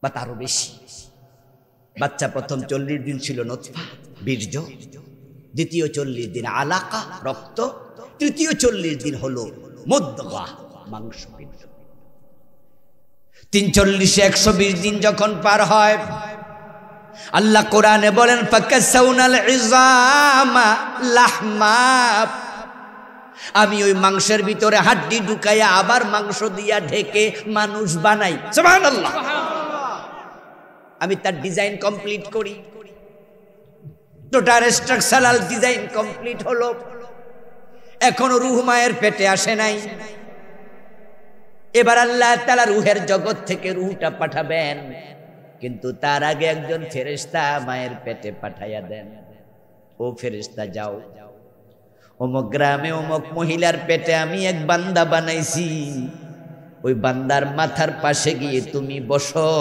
বা তারও বেশি। বাচ্চা প্রথম 40 দিন ছিল নতফা, বীর্য, দ্বিতীয় 40 দিন আলাকা, রক্ত, তৃতীয় 40 দিন হলো মুদগা, মাংস পিণ্ড। 340 120 দিন যখন পার হয়, আল্লাহ কোরআনে বলেন ফাকাসাউনাল ইজামা লাহমা, আমি ওই মাংসের ভিতরে হাড্ডি ঢুকাইয়া আবার মাংস দিয়া ঢেকে মানুষ বানাই। সুবহানাল্লাহ। আমি তার ডিজাইন কমপ্লিট করি, টোটাল স্ট্রাকচারাল ডিজাইন কমপ্লিট হলো। এখনো রূহ মায়ের পেটে আসে নাই। এবার আল্লাহ তাআলা রূহের জগৎ থেকে রূহটা পাঠাবেন, কিন্তু তার আগে একজন ফেরেশতা মায়ের পেটে পাঠাইয়া দেন। ও ফেরেশতা যাও, অমুক গ্রামে অমুক মহিলার পেটে আমি এক বান্দা বানাইছি, ওই বান্দার মাথার পাশে গিয়ে তুমি বসো,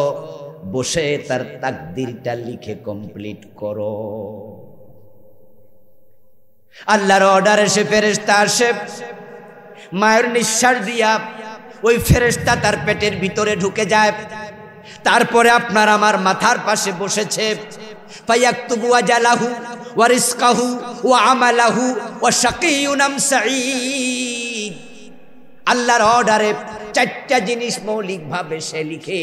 বসে তার তাকদীরটা লিখে কমপ্লিট করো। আল্লাহর অর্ডারে সে ফেরেশতা আসে, মায়ের নিঃশ্বাস দিয়া ওই ফেরেশতা তার পেটের ভিতরে ঢুকে যায়। তারপরে আপনার আমার মাথার পাশে বসেছে। ফায়াকতুবু আজালাহু ওয়া রিজকাহু ওয়া আমালাহু ওয়া শাকিয়ুন আম সাঈদ। আল্লাহর অর্ডারে 4টা জিনিস মৌলিকভাবে সে লিখে।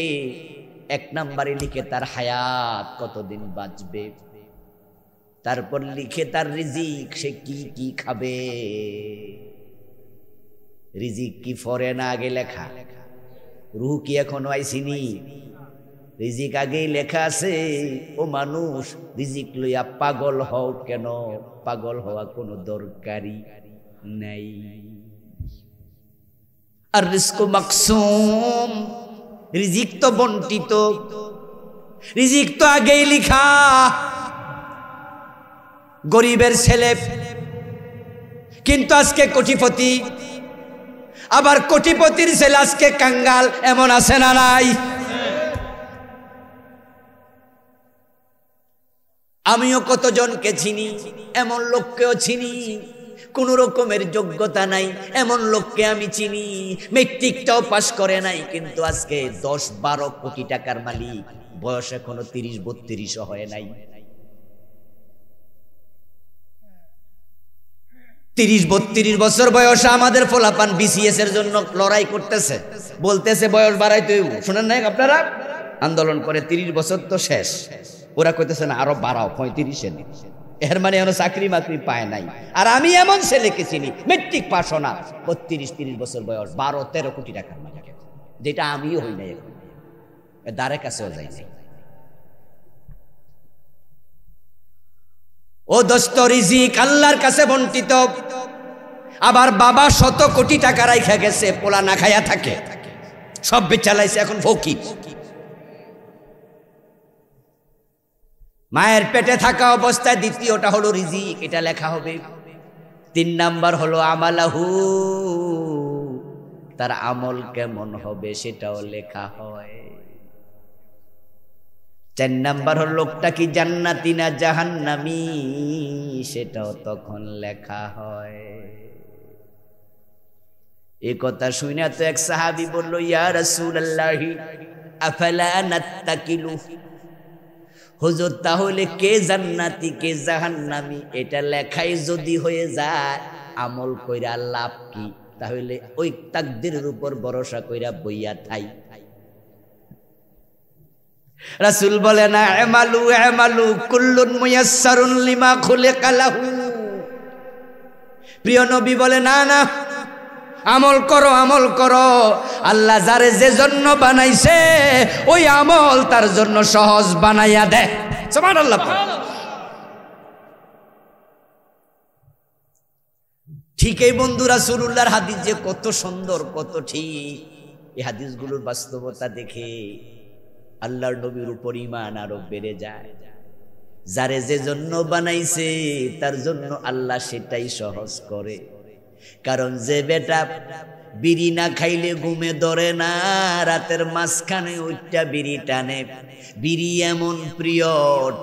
1 নম্বরে লিখে তার হায়াত, কতদিন বাঁচবে। তারপর লিখে তার রিজিক, সে কি কি খাবে। রিজিক কি ফরে না আগে লেখা? রূহ কি এখনো আইসিনি? রিজিক আগেই লেখা আছে। ও মানুষ, রিজিক লইয়া পাগল হও কেন? পাগল হওয়া কোনো দরকারই নাই। আর রিজকু মাকসুম, রিজিক তো বন্টিত, রিজিক তো আগেই লিখা। গরিবের ছেলে কিন্তু আজকে কোটিপতি, আবার কোটিপতির ছেলে আজকে কাঙ্গাল, এমন আছে না নাই? আমিও কতজনকে চিনি, এমন লোককেও চিনি কোন রকমের যোগ্যতা নাই, এমন লোককে আমি চিনি মেট্রিকটাও পাস করে নাই, কিন্তু আজকে 10-12 কোটি টাকার মালিক, বয়স এখনো 30-32 হয় নাই। 30-32 বছর বয়সে আমাদের ফলাপান বিসিএস এর জন্য লড়াই করতেছে, বলতেছে বয়স বাড়াইতে হইব। শুনেন নাই আপনারা? আন্দোলন করে 30 বছর তো শেষ, ওরা কইতেছে না আরো বাড়াও 35-এ। এর মানে এখনো চাকরি মাকরি পায় নাই। আর আমি এমন ছেলেকে চিনি মেট্রিক পাস না, 32-30 বছর বয়স, 12-13 কোটি টাকার মালিক, যেটা আমিও হই নাই, এখন দ্বারে কাছেও যাই নাই। ও দোস্ত, রিজিক আল্লাহর কাছে বন্টিত। আবার বাবা 100 কোটি টাকা রাইখা গেছে, পোলা না খাইয়া থাকে, সব বেচালাইছে, এখন ফকির। মায়ের পেটে থাকা অবস্থায় দ্বিতীয়টা হলো রিজিক, এটা লেখা হবে। 3 নাম্বার হলো আমালাহু, তার আমল কেমন হবে সেটাও লেখা হয়। 4 নাম্বার হলো লোকটা কি জান্নাতি না জাহান্নামী, সেটাও তখন লেখা হয়। এই কথা শুনে তো এক সাহাবী বলল, ইয়া রাসূলুল্লাহি আফালা নাত্তাকিলু, হুজুর তাহলে কে জান্নাতি কে জাহান্নামী এটা লেখাই যদি হয়ে যায় আমল কইরা লাভ কি? তাহলে ওই তাকদীরের উপর ভরসা কইরা বইয়া থাই। রাসূল বলে না, আমালু আমালু কুল্লুন মুয়াসসারুন লিমা খুলিকা লাহু। প্রিয় নবী বলে না না, আমল করো আমল করো, আল্লাহ যারে যে জন্য বানাইছে ওই আমল তার জন্য সহজ বানাইয়া দেয়। সুবহানাল্লাহ। ঠিক এই বন্ধু রাসূলুল্লাহর হাদিস যে কত সুন্দর কত ঠিক, এই হাদিসগুলোর বাস্তবতা দেখে আল্লাহর নবীর উপর ঈমান আরো বেড়ে যায়। যারে যে জন্য বানাইছে তার জন্য আল্লাহ সেটাই সহজ করে। কারণ যে বেটা বিড়ি না খাইলে ঘুমে ধরে না, রাতের মাঝখানে ওইটা বিড়ি টানে, বিড়ি এমন প্রিয়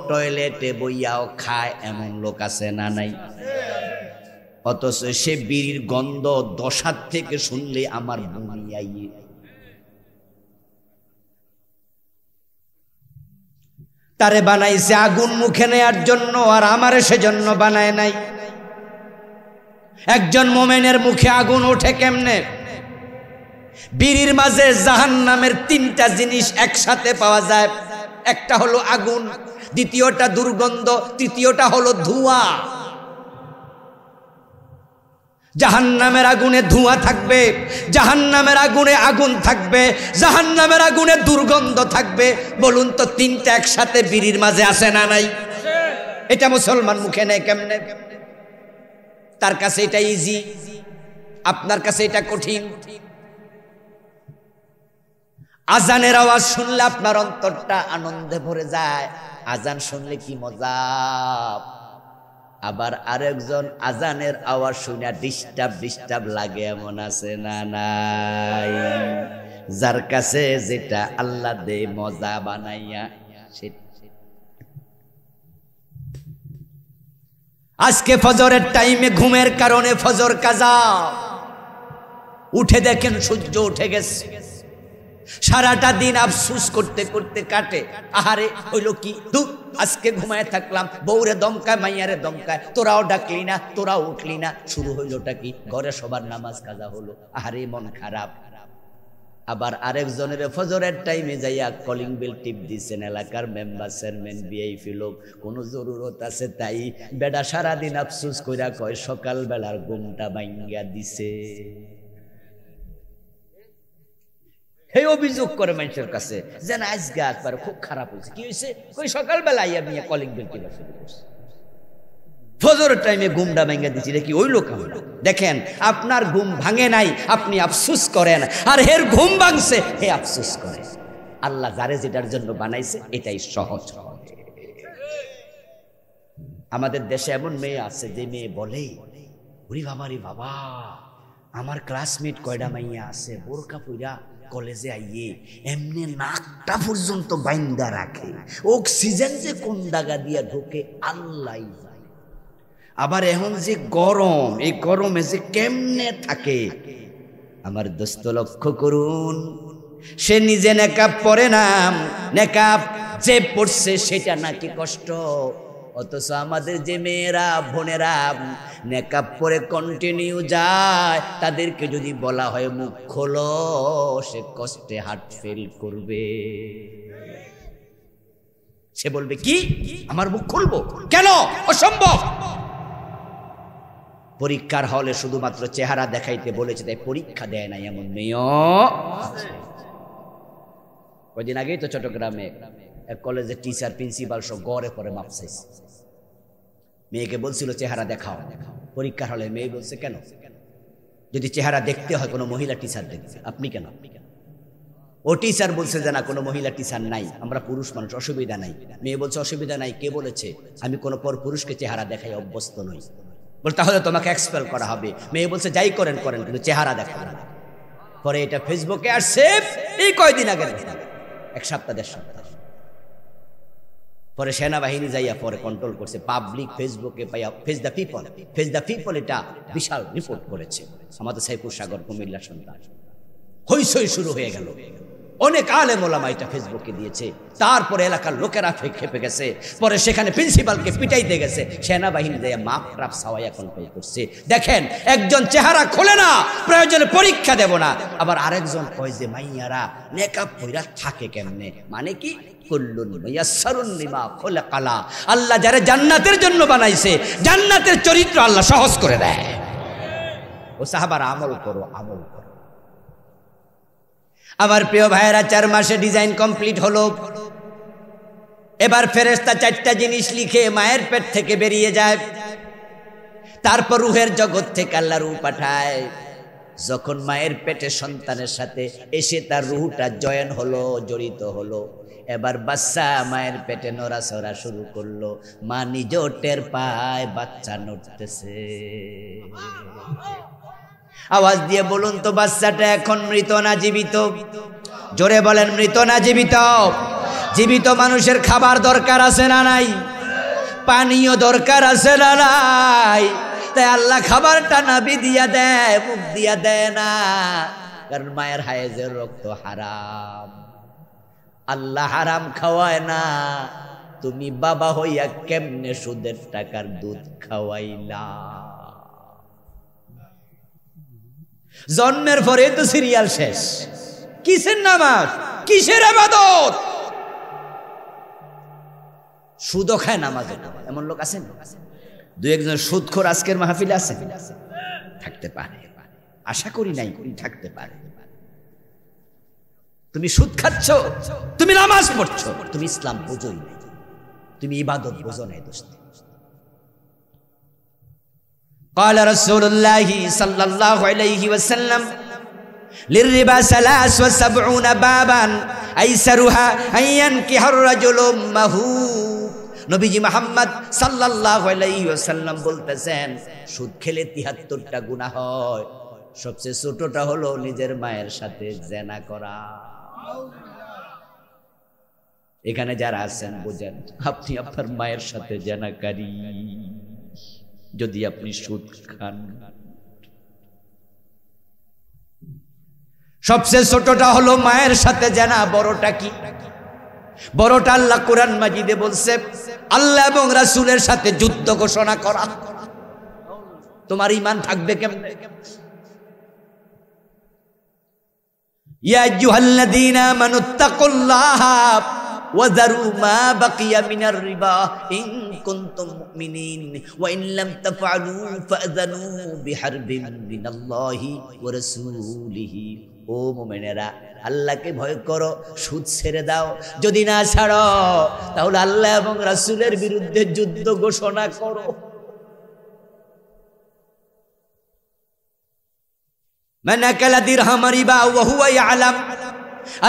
টয়লেটে বইয়াও খায়, এমন লোক আছে না নাই? অথচ সে বিড়ির গন্ধ 10 হাত থেকে শুনলে আমার বমি আইয়ে। তারে বানাইছে আগুন মুখে নেয়ার জন্য, আর আমারে সেজন্য বানায় নাই। একজন মোমেনের মুখে আগুন ওঠে কেমনে? বিড়ির মাঝে জাহান্নামের 3টা জিনিস একসাথে পাওয়া যায়। একটা হলো আগুন, দ্বিতীয়টা দুর্গন্ধ, তৃতীয়টা হলো ধোঁয়া। জাহান্নামের আগুনে ধোঁয়া থাকবে, জাহান্নামের আগুনে আগুন থাকবে, জাহান্নামের আগুনে দুর্গন্ধ থাকবে। বলুন তো 3টা একসাথে বিড়ির মাঝে আসে না নাই? এটা মুসলমান মুখে নেয় কেমনে? তার কাছে এটা ইজি, আপনার কাছে এটা কঠিন। আজানের আওয়াজ শুনলে আপনার অন্তরটা আনন্দে ভরে যায়, আজান শুনলে কি মজা। আবার আরেকজন আজানের আওয়াজ শুনে ডিস্টার্ব লাগে, এমন আছে না নাই? যার কাছে যেটা আল্লাহ দে মজা বানাইয়া। আজকে ফজরের টাইমে ঘুমের কারণে ফজর কাজা, উঠে দেখেন সূর্য উঠে গেছে, সারাটা দিন আফসুস করতে করতে কাটে। আহারে হইল কি, আজকে ঘুমায় থাকলাম, বউরে দমকায় মাইয়ারে দমকায়, তোরাও ডাকলি না, তোরাও উঠলি না, শুরু হইলটা কি? ঘরে সবার নামাজ কাজা হলো, আহারে মন খারাপ। আবার আরেকজনের ফজরের টাইমে যাইয়া কলিং বেল টিপ দিচ্ছেন, এলাকার মেম্বার চেয়ারম্যান ভিআইপি লোক, কোনো জরুরত আছে তাই বেডা সারাদিন আফসুস কইরা কয় সকাল বেলার ঘুমটা ভাঙ্গা দিছে। এই অভিযোগ করে মানুষের কাছে যে না আজকে একবার খুব খারাপ হয়েছে। কি হয়েছে? কই সকালবেলা আইয়া নিয়ে কলিং বেল টিপা শুরু করছে, ফজরের টাইমে ঘুমটা ভেঙে দিচ্ছি। কি ওই লোক? আমরা দেখেন, আপনার ঘুম ভাঙে নাই, আপনি আফসুস করেন, আর হের ঘুম ভাঙছে, হে আফসুস করে। আল্লাহ যারে যেটার জন্য বানাইছে এটাই সহজ হবে। আমাদের দেশে এমন মেয়ে আছে যে মেয়ে বলে, ওরে বাবা রে বাবা, আমার ক্লাসমেট কয়টা মাইয়া আছে বোরকা পইরা কলেজে আইয়ে এমনি নাকটা পর্যন্ত বাইন্দা রাখে, অক্সিজেন যে কোন দাগা দিয়া ঢোকে আল্লাহ। আবার এখন যে গরম, এই গরমে যে কেমনে থাকে আমার দোস্ত লক্ষ্য করুন। সে নিজে নেকাব পরে না, নেকাব যে পড়ছে সেটা নাকি কষ্ট। অথচ আমাদের যে মেয়েরা বোনেরা নেকাব পরে কন্টিনিউ যায়, তাদেরকে যদি বলা হয় মুখ খোলো, সে কষ্টে হার্ট ফেল করবে। সে বলবে কি, আমার মুখ খুলবো কেন? অসম্ভব। পরীক্ষার হলে শুধুমাত্র চেহারা দেখাইতে বলেছে, তাই পরীক্ষা দেয় না এমন মেয়েও আছে। কয়দিন আগেই তো চট্টগ্রামে এক কলেজের টিচার প্রিন্সিপাল সব গড়ে পরে মাপ চাইছে। মেয়েকে বলছিল চেহারা দেখাও, পরীক্ষার হলে মেয়ে বলছে কেন? যদি চেহারা দেখতে হয় কোনো মহিলা টিচার দেখবে, আপনি কেন? ও টিচার বলছে যে না, কোনো মহিলা টিচার নাই, আমরা পুরুষ মানুষ, অসুবিধা নাই। মেয়ে বলছে অসুবিধা নাই, কে বলেছে? আমি কোনো পর পুরুষকে চেহারা দেখাই অভ্যস্ত নই। বল তাহলে তোমাকে এক্সপেল করা হবে। মেয়ে বলছে যাই করেন করেন, কিন্তু চেহারা দেখাবেন না। পরে এটা ফেসবুকে আসছে এই কয়দিন আগে, 1 সপ্তাহ 1.5 সপ্তাহ। পরে সেনাবাহিনী যাইয়া পরে কন্ট্রোল করছে, পাবলিক ফেসবুকে পাইয়া ফেস দ্য পিপল এটা বিশাল রিপোর্ট করেছে। আমাদের সাইফুর সাগর কুমিল্লা সন্তান, হইচই শুরু হয়ে গেল। অনেক আলেম ওলামা এটা ফেসবুকে দিয়েছে। তারপরে এলাকার লোকেরা খেপে গেছে, পরে সেখানে প্রিন্সিপালকে পিটাইতে গেছে, সেনাবাহিনী দিয়ে মাপ ট্রাপ সাওয়াইয়া কন্ট্রোল করছে। দেখেন, একজন চেহারা খোলে না, প্রয়োজনে পরীক্ষা দেব না, আবার আরেকজন কয় যে মাইয়ারা মেকআপ কইরা থাকে কেমনে, মানে কি কুল্লুন মুয়াসসারুন লিমা খুলিকালা, আল্লাহ যারা জান্নাতের জন্য বানাইছে, জান্নাতের চরিত্র আল্লাহ সহজ করে দেয়। ও সাহাবারা আমল করো, আমল করো। আমার প্রিয় ভাইয়েরা, 4 মাসে ডিজাইন কমপ্লিট হলো। এবার ফেরেশতা 4টা জিনিস লিখে মায়ের পেট থেকে বেরিয়ে যায়। তারপর রূহের জগৎ থেকে আল্লাহ রূহ পাঠায়। যখন মায়ের পেটে সন্তানের সাথে এসে তার রূহটা জয়েন হলো, জড়িত হলো, এবার বাচ্চা মায়ের পেটে নড়াচড়া শুরু করলো। মা নিজেও টের পায় বাচ্চা নড়তেছে। আওয়াজ দিয়ে বলুন তো, বাচ্চাটা এখন মৃত না জীবিত? জোরে বলেন, মৃত না জীবিত? জীবিত মানুষের খাবার দরকার আছে না নাই? পানীয় দরকার আছে না নাই? তাই আল্লাহ খাবারটা নাভি দিয়া দেয়, মুখ দিয়া দেয় না, কারণ মায়ের হায়েজের রক্ত হারাম। আল্লাহ হারাম খাওয়ায় না, তুমি বাবা হইয়া কেমনে সুদের টাকার দুধ খাওয়াইলা? জন্মের পরে তো সিরিয়াল শেষ। কিসের নামাজ, কিসের ইবাদত? সুদও খায়, নামাজও না। এমন লোক আছেন? 2-1 সুদখোর আজকের মাহফিলে আছেন? থাকতে পারে, আশা করি নাই, থাকতে পারে। তুমি সুদ খাচ্ছ, তুমি নামাজ পড়ছো, তুমি ইসলাম বোঝোই নাই, তুমি ইবাদত বোঝো নাই। দোস্ত, قال رسول الله صلى الله عليه وسلم للربا 73 بابا ايسرها ان ينكح الرجل امه। নবীজি মুহাম্মদ সাল্লাল্লাহু আলাইহি ওয়াসাল্লাম বলতেছেন, সুদ খেলে 73টা গুনাহ হয়, সবচেয়ে ছোটটা হলো নিজের মায়ের সাথে জিনা করা। এখানে যারা আছেন বুঝেন, আপনি আপনার মায়ের সাথে জিনাকারী যদি আপনি সুদ খান। সবচেয়ে ছোটটা হলো মায়ের সাথে জিনা। বড়টা কি? বড়টা আল্লাহ কোরআন মাজিদে বলছে, আল্লাহ এবং রাসূলের সাথে যুদ্ধ ঘোষণা করা। তোমার ঈমান থাকবে কেমনে? ইয়া আইয়ুহাল্লাযীনা আমানুত্তাকুল্লাহা ওয়া যারু মা বাকিয়া মিনার রিবা ইন কুনতুম মুমিনিন ওয়া ইন লাম তাফআলু ফাযানু বিহারবিন মিনাল্লাহি ওয়া রাসূলিহি। ও মুমিনেরা, আল্লাহকে ভয় করো, সুদ ছেড়ে দাও। যদি না ছাড়ো, তাহলে আল্লাহ এবং রাসূলের বিরুদ্ধে যুদ্ধ ঘোষণা করো। মান আকালা দিরহাম রিবা ওয়া হুয়া ইয়ালাম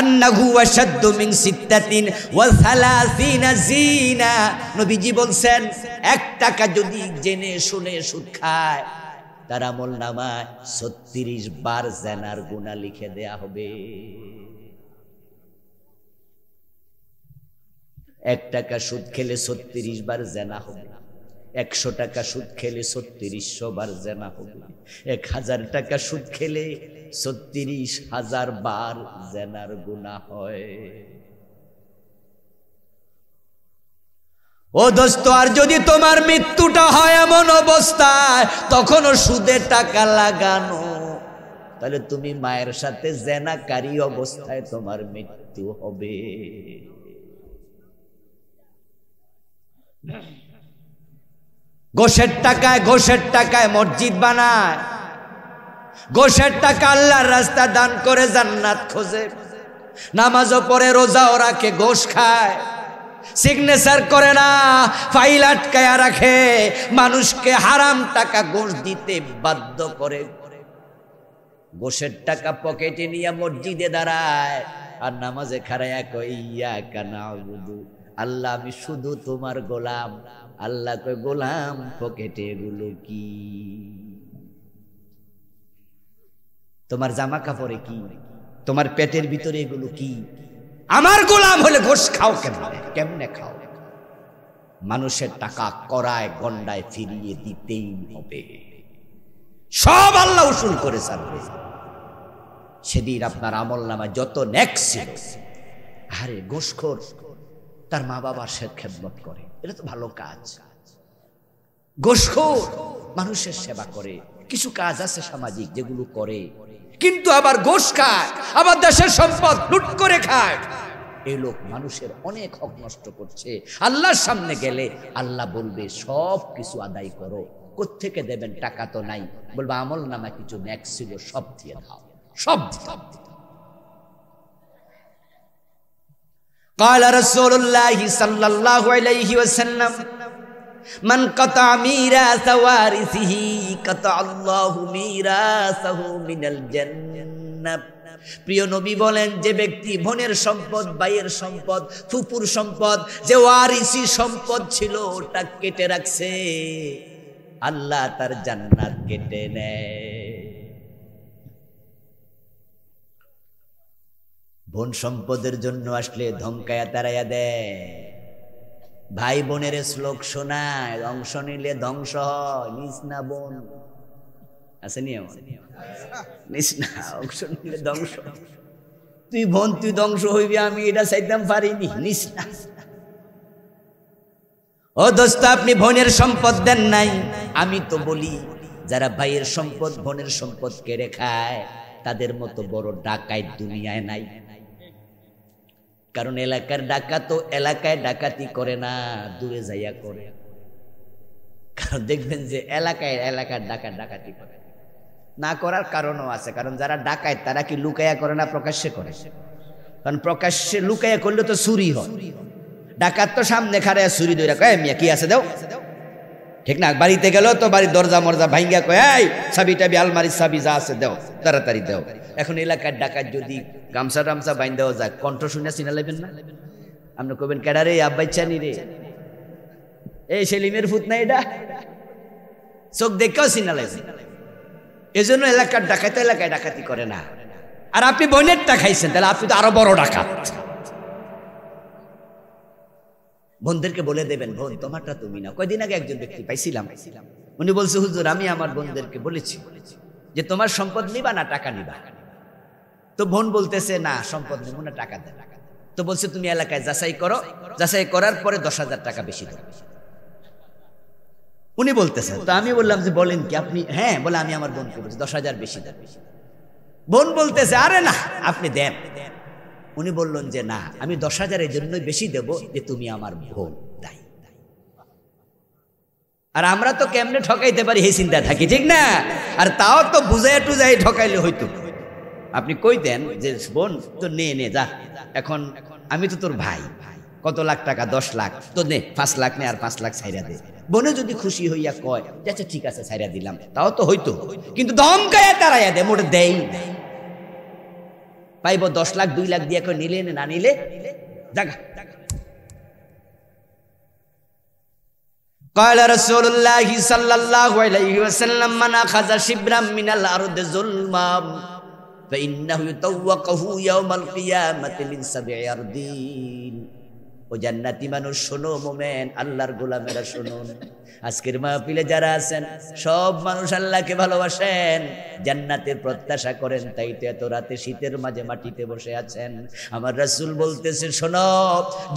আন্নাহু আশাদ্দু মিন 36 জিনা। নবীজি বলছেন, 1 টাকা যদি জেনে শুনে সুদ খায়, তার আমল নামায় 36 বার জিনার গুনাহ লিখে দেয়া হবে। 1 টাকা সুদ খেলে 36 বার জিনা হবে। 100 টাকা সুদ খেলে 3600 বার জিনা হবে। 1000 টাকা সুদ খেলে 36,000 বার জিনার গুনাহ হয়। ও দোস্ত, আর যদি তোমার মৃত্যুটা হয় এমন অবস্থায়, তখনও সুদে টাকা লাগানো, তাহলে তুমি মায়ের সাথে জিনাকারী অবস্থায় তোমার মৃত্যু হবে। ঘোষের টাকায় মসজিদ বানায়, ঘোষের টাকা আল্লাহর রাস্তা দান করে জান্নাত খোঁজে, নামাজও পড়ে, রোজাও রাখে, ঘোষ খায়, সিগনেচার করে না, ফাইল আটকায়া রাখে, মানুষকে হারাম টাকা ঘোষ দিতে বাধ্য করে। ঘোষের টাকা পকেটে নিয়ে মসজিদে দাঁড়ায় আর নামাজে খাড়ায়া কয় ইয়াকা নাউবুদু, আল্লাহ আমি শুধু তোমার গোলাম। আল্লাহ কয়, গোলাম পকেটে এগুলো কি? তোমার জামা কাপড়ে কি? তোমার পেটের ভিতরে এগুলো কি? আমার গোলাম হলে ঘোষ খাও কেমনে? কেমনে খাও? মানুষের টাকা করায় গন্ডায় ফিরিয়ে দিতেই হবে, সব আল্লাহ উসুল করে ছাড়বে। সেদিন আপনার আমলনামায় যত নেক ছিল, আরে ঘুষখোর তার মা বাবার সে খেদমত করে, এটা তো ভালো কাজ। ঘুষখোর মানুষের সেবা করে, কিছু কাজ আছে সামাজিক যেগুলো করে, কিন্তু আবার ঘুষ খায়, আবার দেশের সম্পদ লুট করে খায়। এই লোক মানুষের অনেক হক নষ্ট করছে। আল্লাহর সামনে গেলে আল্লাহ বলবে সব কিছু আদায় করো। কোত্থেকে দেবেন? টাকা তো নাই। বলবে আমল নামা কিছু নেক ছিল, সব দিয়ে দাও, সব দাও। قال رسول الله صلى الله عليه وسلم من قطع ميراث وارثه قطع الله ميراثه من الجنة। প্রিয় নবী বলেন, যে ব্যক্তি বোনের সম্পদ, ভাইয়ের সম্পদ, ফুপুর সম্পদ, যে ওয়ারিসি সম্পদ ছিল ওটা কেটে রাখছে, আল্লাহ তার জান্নাত কেটে নেয়। বোন সম্পদের জন্য আসলে ধমকায়া তারাইয়া দেয়। ভাই বোনের শ্লোক শোনায়, অংশ নিলে ধ্বংস হয়। নিস না বোন, আছে নিয়ম, নিস না, অংশ নিলে ধ্বংস। তুই বোন, তুই ধ্বংস হইবি, আমি এটা চাইতাম পারিনি, নিস না। ও দোস্ত, আপনি বোনের সম্পদ দেন নাই। আমি তো বলি, যারা ভাইয়ের সম্পদ, বোনের সম্পদ কেড়ে খায়, তাদের মতো বড় ডাকাত দুনিয়ায় নাই। কারণ এলাকার ডাকাত তো এলাকায় ডাকাতি করে না, দূরে যাইয়া করে। কারণ দেখবেন যে এলাকার ডাকাত ডাকাতি করে না, করার কারণও আছে। কারণ যারা ডাকায় তারা কি লুকাইয়া করে না, প্রকাশ্যে করে। কারণ প্রকাশ্যে লুকাইয়া করলে তো চুরি হয়। ডাকাত তো সামনে খাড়ায় চুরি ধরে কয়, মিয়া কি আছে দেও, ঠিক না? বাড়িতে গেল তো বাড়ির দরজা মরজা ভাঙ্গা কয়, এই চাবি টাবি আলমারির চাবি যা আছে দেও, তাড়াতাড়ি দেও। এখন এলাকার ডাকাত যদি গামছা টামছা বাইন দেওয়া যায়, কণ্ঠ শুনে চিনা লাগবেন না? আপনি কবেন, কেডা রে? আব্বাইচানি রে, এই সেলিমের ফুত না, এটা চোখ দেখেও চিনা লাগবে। এজন্য এলাকার ডাকাত এলাকায় ডাকাতি করে না। আর আপনি বোনেরটা খাইছেন, তাহলে আপনি তো আরো বড় ডাকাত। বোনদেরকে বলে দেবেন, বোন তোমারটা তুমি না। কয়দিন আগে একজন ব্যক্তি পাইছিলাম, উনি বলছে, হুজুর আমি আমার বোনদেরকে বলেছি যে তোমার সম্পদ নিবা না টাকা নিবা। তো বোন বলতেছে, না সম্পদ নেব না, টাকা দেন। তো বলছে, তুমি এলাকায় যাচাই করো, যাচাই করার পরে 10,000 টাকা বেশি দেবো। উনি বলতেছে, তো আমি বললাম যে বলেন কি আপনি? হ্যাঁ, বলে আমি আমার বোনকে বলছি 10,000 বেশি দেন। বোন বলতেছে, আরে না আপনি দেন। উনি বললেন যে না, আমি 10,000 এর জন্যই বেশি দেব যে তুমি আমার বোন, তাই। আর আমরা তো কেমনে ঠকাইতে পারি এই চিন্তা থাকি, ঠিক না? আর তাও তো বুঝাই টুজাই ঠকাইলে হইতো। আপনি কই দেন যে বোন তো নে যা, এখন আমি তো তোর ভাই, কত লাখ টাকা? 10 লাখ। তো নে 5 লাখ নে, আর 5 লাখ ছাইরা দে। বোনে যদি খুশি হইয়া কয় আচ্ছা ঠিক আছে ছাইরা দিলাম, তাও তো হইতো। কিন্তু ধমকায়া তারাইয়া দে, মোটে দেই পাইব 10 লাখ 2 লাখ দিয়ে কই নিলে না নিলে জাগা। قال رسول الله صلى الله عليه وسلم من اخذ شبرا من الارض ظلما فانه يطوقه يوم القيامه من 7 أرضين। ও জান্নাতি মানুষ শোনো, মোমেন আল্লাহর গোলামেরা শুনুন, আজকের মাহফিলে যারা আছেন সব মানুষ আল্লাহকে ভালোবাসেন, জান্নাতের প্রত্যাশা করেন, তাই তো এত রাতে শীতের মাঝে মাটিতে বসে আছেন। আমার রাসূল বলতেছে, শোনো,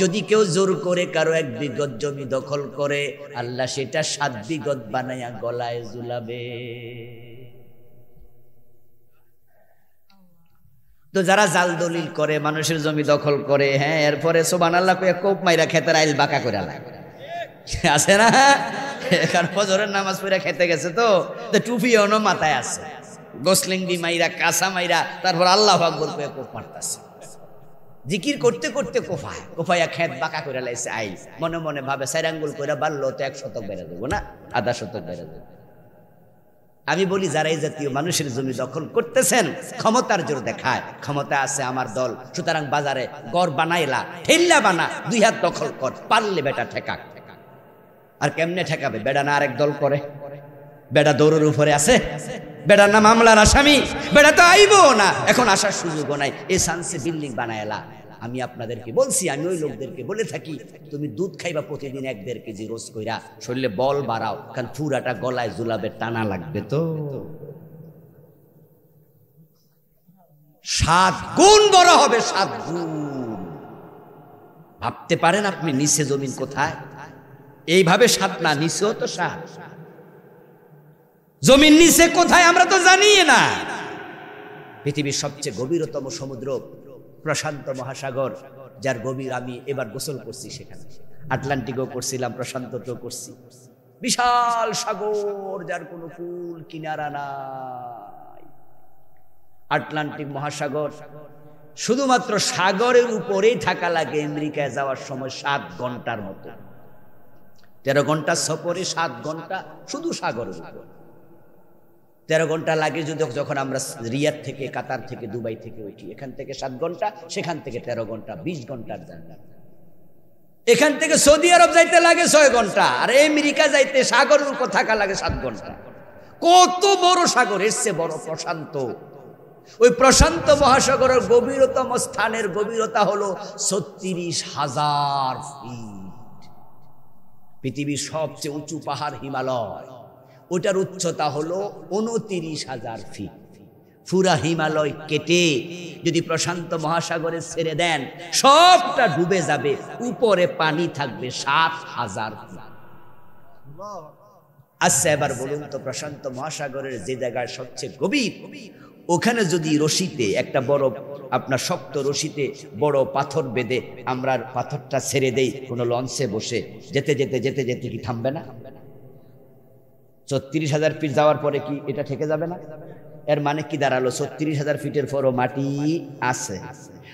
যদি কেউ জোর করে কারো 1 বিঘত জমি দখল করে, আল্লাহ সেটা 7 বিঘত বানায়া গলায় ঝুলাবে। তো যারা জাল দলিল করে, মানুষের জমি দখল করে, হ্যাঁ, এরপরে সুবহানাল্লাহ কইয়া কোপ মাইরা খেতের আইল বাঁকা করে লাগে, আছে না? কারণ ফজরের নামাজ পড়ে খেতে গেছে, তো টুপি অন্য মাথায় আছে, গোসলিঙ্গি মাইরা কাঁচা মাইরা তারপর আল্লাহু আকবার কইয়া কোপ মারতাছে। জিকির করতে করতে কোফায়া খেত বাঁকা করে লাইছে আইল। মনে মনে ভাবে 4 আঙ্গুল কইরা বাড়লো তো 1 শতক বেড়ে দেবো না, আধা শতক বেড়ে দেবো। আমি বলি, যারা এই জাতীয় মানুষের জমি দখল করতেছেন, ক্ষমতার জোর দেখায়, ক্ষমতা আছে আমার দল, সুতরাং বাজারে গড় বানাইলা, ঠেল্লা বানা, 2 হাত দখল কর, পারলে বেটা ঠেকা। আর কেমনে ঠেকাবে? বেটা না আরেক দল করে, বেটা দৌড়ের উপরে আছে, বেটার না মামলার আসামি, বেটা তো আইবো না, এখন আসার সুযোগও নাই, এই চান্সে বিল্ডিং বানাইলা, আমি আপনাদেরকে বলছি, আমি ওই লোকদেরকে বলে থাকি তুমি দুধ খাইবা প্রতিদিন 1-1.5 কেজি রোজ কইরা, শরীরে বল বাড়াও, কারণ পুরাটা গলায় জুলাবে, টানা লাগবে তো। 7 গুণ বড় হবে, 7 গুণ। ভাবতে পারেন আপনি নিচে জমিন কোথায়? এইভাবে 7 না, নিচেও তো 7। জমিন নিচে কোথায় আমরা তো জানি না। পৃথিবীর সবচেয়ে গভীরতম সমুদ্র প্রশান্ত মহাসাগর, যার গভীর আমি এবার গোসল করছি, সেখানে আটলান্টিকও করছিলাম, প্রশান্ততেও করছি। বিশাল সাগর, যার কোনো কূল কিনারা নাই। আটলান্টিক মহাসাগর, শুধুমাত্র সাগরের উপরেই থাকা লাগে আমেরিকায় যাওয়ার সময় 7 ঘন্টার মতো। 13 ঘন্টা সফরে 7 ঘন্টা শুধু সাগরের উপর। 13 ঘন্টা লাগে যদি যখন আমরা রিয়াদ থেকে, কাতার থেকে, দুবাই থেকে উঠি। এখান থেকে 7 ঘন্টা, সেখান থেকে 13 ঘন্টা, 20 ঘন্টার জার্নি। এখান থেকে সৌদি আরব যাইতে লাগে 6 ঘন্টা, আর আমেরিকা যাইতে সাগরের উপর থাকা লাগে 7 ঘন্টা। কত বড় সাগর! এসছে বড় প্রশান্ত। ওই প্রশান্ত মহাসাগরের গভীরতম স্থানের গভীরতা হলো 36,000 ফিট। পৃথিবীর সবচেয়ে উঁচু পাহাড় হিমালয়, ওটার উচ্চতা হলো 29,000 ফিট। পুরা হিমালয় কেটে যদি প্রশান্ত মহাসাগরে ছেড়ে দেন, সবটা ডুবে যাবে, উপরে পানি থাকবে 7,000 ফিট। আচ্ছা, এবার বলুন তো, প্রশান্ত মহাসাগরের যে জায়গায় সবচেয়ে গভীর, ওখানে যদি রশিতে, একটা বড় আপনার শক্ত রশিতে বড় পাথর বেঁধে আমরা পাথরটা ছেড়ে দেই কোনো লঞ্চে বসে, যেতে যেতে যেতে যেতে কি থামবে না? 36,000 ফিট যাওয়ার পরে কি এটা ঠেকে যাবে না? এর মানে কি দাঁড়ালো? 36,000 ফিটের পরও মাটি আছে।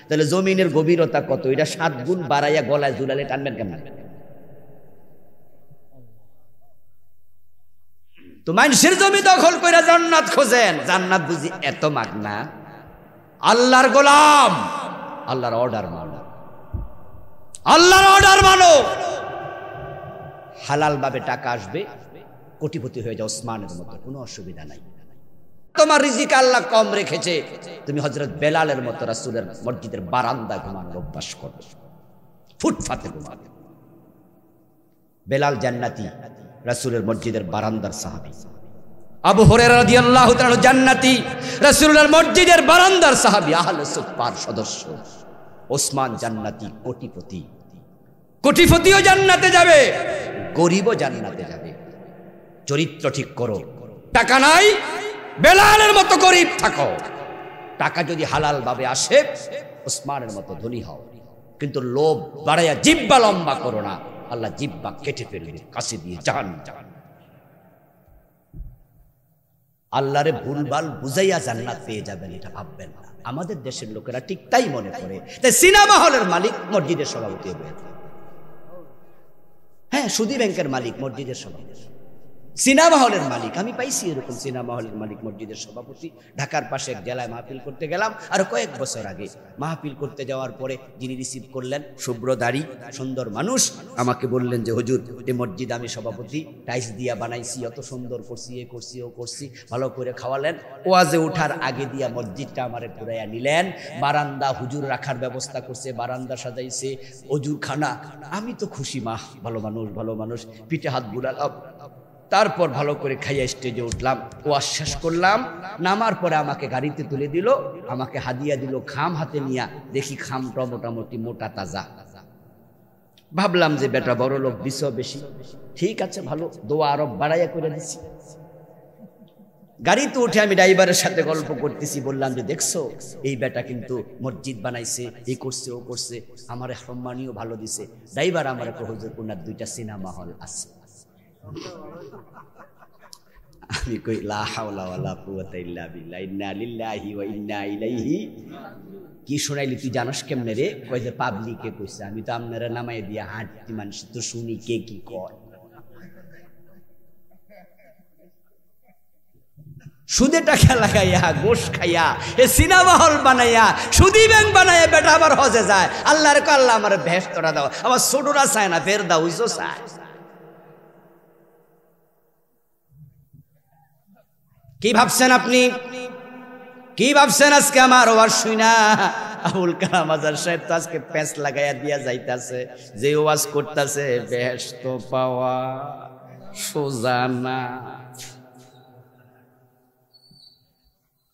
তাহলে জমিনের গভীরতা কত? এটা 7 গুণ বাড়াইয়া গলায় ঝুলালে টানবেন কেমন? তো মানুষের জমি দখল করে জান্নাত খোঁজেন। জান্নাত বুঝি এত মাগনা? আল্লাহর গোলাম, আল্লাহর অর্ডার মানো, আল্লাহর অর্ডার মানো। হালাল ভাবে টাকা আসবে, কোটিপতি হয়ে যাও ওসমানের মতো, কোনো অসুবিধা নাই। তোমার রিজিক আল্লাহ কম রেখেছে, তুমি হযরত বেলালের মতো রাসূলের মসজিদের বারান্দায় ঘুমানোর অভ্যাস করো, ফুটপাতে ঘুমাবে। বেলাল জান্নাতি, রাসূলের মসজিদের বারান্দার সাহাবী। আবু হুরায়রা রাদিয়াল্লাহু তাআলা জান্নাতি, রাসূলের মসজিদের বারান্দার সাহাবী, আহলে সুফফার সদস্য। ওসমান জান্নাতি, কোটিপতি। কোটিপতিও জান্নাতে যাবে, গরিবও জান্নাতে যাবে। চরিত্র ঠিক করো। টাকা নাই, বেলালের মতো গরিব থাকো। টাকা যদি হালাল ভাবে আসে, ওসমানের মতো ধনী হও। কিন্তু লোভ বাড়াইয়া জিহ্বা লম্বা করো না, আল্লাহ জিহ্বা কেটে ফেলবে কাশি দিয়ে। জান আল্লাহরে ভুলভাল বুঝাইয়া জান্নাত পেয়ে যাবেন, এটা ভাববেন না। আমাদের দেশের লোকেরা ঠিক তাই মনে করে। তাই সিনেমা হলের মালিক মসজিদের সভাপতি হবে। হ্যাঁ, সুদী ব্যাংকের মালিক মসজিদের সভাপতি, সিনেমা হলের মালিক। আমি পাইছি এরকম সিনেমা হলের মালিক মসজিদের সভাপতি। ঢাকার পাশে এক জেলায় মাহফিল করতে গেলাম, আর কয়েক বছর আগে। মাহফিল করতে যাওয়ার পরে যিনি রিসিভ করলেন, শুভ্র দাড়ি সুন্দর মানুষ, আমাকে বললেন যে হুজুর, এই মসজিদ আমি সভাপতি, টাইলস দিয়া বানাইছি, অত সুন্দর করছি, এ করছি, ও করছি, ভালো করে খাওয়ালেন। ওয়াজে উঠার আগে দিয়া মসজিদটা আমারে ঘুরাইয়া নিলেন। বারান্দা হুজুর রাখার ব্যবস্থা করছে, বারান্দা সাজাইছে, অজুর খানা। আমি তো খুশি, মা ভালো মানুষ, ভালো মানুষ, পিঠে হাত বুলালাম। তারপর ভালো করে খাইয়া স্টেজে উঠলাম, ওয়াজ শেষ করলাম। নামার পরে আমাকে গাড়িতে তুলে দিল, আমাকে হাদিয়া দিল খাম হাতে নিয়া। দেখি খামটা মোটামুটি মোটা তাজা। ভাবলাম যে বেটা বড় লোক, দিছ বেশি, ঠিক আছে, ভালো, দোয়া আরো বাড়াইয়া করে দিছি। গাড়িতে উঠে আমি ড্রাইভারের সাথে গল্প করতেছি, বললাম যে দেখছো, এই বেটা কিন্তু মসজিদ বানাইছে, এই করছে, ও করছে, আমার সম্মানীয় ভালো দিছে। ড্রাইভার আমার হুজুর, ওনার 2টা সিনেমা হল আছে। আমি কই লা হাওলা ওয়ালা কুওয়াতা ইল্লা বিল্লাহ, ইন্না লিল্লাহি ওয়া ইন্না ইলাইহি। কি শোনাইলি তুই জানাস কেমনে রে? কই যে পাবলিকে কইছে। আমি তো আপনারা নামাই দিয়া হাঁটতি, মানুষ তো শুনি কে কি কয়। সুদে টাকা লাগাইয়া, গোশ খাইয়া, এ সিনেমা হল বানাইয়া, সুদী ব্যাংক বানাইয়া বেটা আবার হজে যায়। আল্লাহর কো আল্লাহ আমার বেহেশতটা দাও, আমার ছোটরা চায় না, ফেরদাউসও চায়। কি ভাবছেন আপনি? কি ভাবছেন আজকে আমার ওয়াজ শুনা? আবুল কালাম আজাদ সাহেব তো আজকে প্যাঁচ লাগাইয়া দিয়া যাইতাছে, যে ওয়াজ করতেছে বেহেশত পাওয়া সোজা না।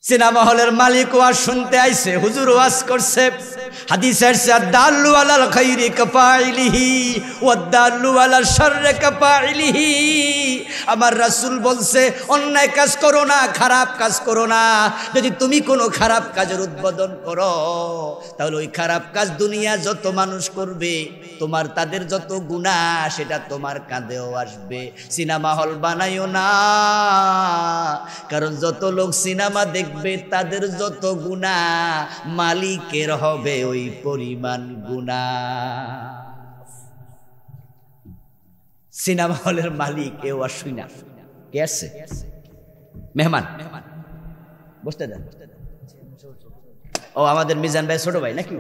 সিনেমা হলের মালিক ওয়াজ শুনতে আইছে, হুজুর ওয়াজ করছে, হাদিসে আছে আদাল্লু আলাল খাইরি কাফাইলিহি ওয়াদাল্লু আলাল শাররি কাফাইলিহি। আমার রাসূল বলছে অন্যায় কাজ করো না, খারাপ কাজ করো না। যদি তুমি কোনো খারাপ কাজের উদ্বোধন করো তাহলে ওই খারাপ কাজ দুনিয়া যত মানুষ করবে তোমার তাদের যত গুনাহ সেটা তোমার কাঁধেও আসবে। সিনেমা হল বানাইও না, কারণ যত লোক সিনেমা দেখবে তাদের যত গুনাহ মালিকের হবে ওই পরিমাণ গুনাহ। সিনেমা হলের মালিক এও আসুই না, কে আসছে? মেহমান বসতে দেন। ও আমাদের মিজান ভাই ছোট ভাই নাকি?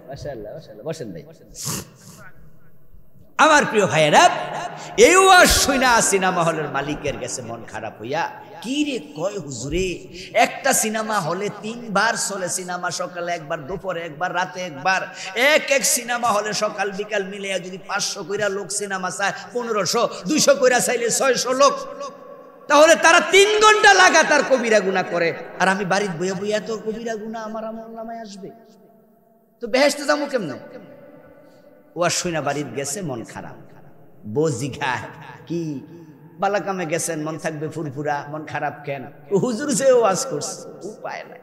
মাশাআল্লাহ মাশাআল্লাহ, বসেন ভাই। আমার প্রিয় ভাইয়েরা, এও আসুই না সিনেমা হলের মালিকের গেছে মন খারাপ হইয়া। কি রে কয় হুজুরে, একটা সিনেমা হলে 3 বার চলে সিনেমা, সকালে একবার, দুপুরে একবার, রাতে একবার। এক সিনেমা হলে সকাল বিকাল মিলিয়ে যদি 500 কইরা লোক সিনেমা চায়, 1500, 200 কইরা চাইলে 600 লোক, তাহলে তারা 3 ঘন্টা লাগাতার কবিরা গুনাহ করে। আর আমি বাড়িতে বইয়া বইয়া তো কবিরা গুনাহ আমার আমলনামায় আসবে, তো বেহেশতে যাবো কেমনে? ও আর শুইনা বাড়িতে গেছে মন খারাপ। বউ জিজ্ঞাসা, কি বালা কামে গেছেন, মন থাকবে ফুরফুরা, মন খারাপ কেন? হুজুর যে ওয়াজ করছে, উপায় নাই।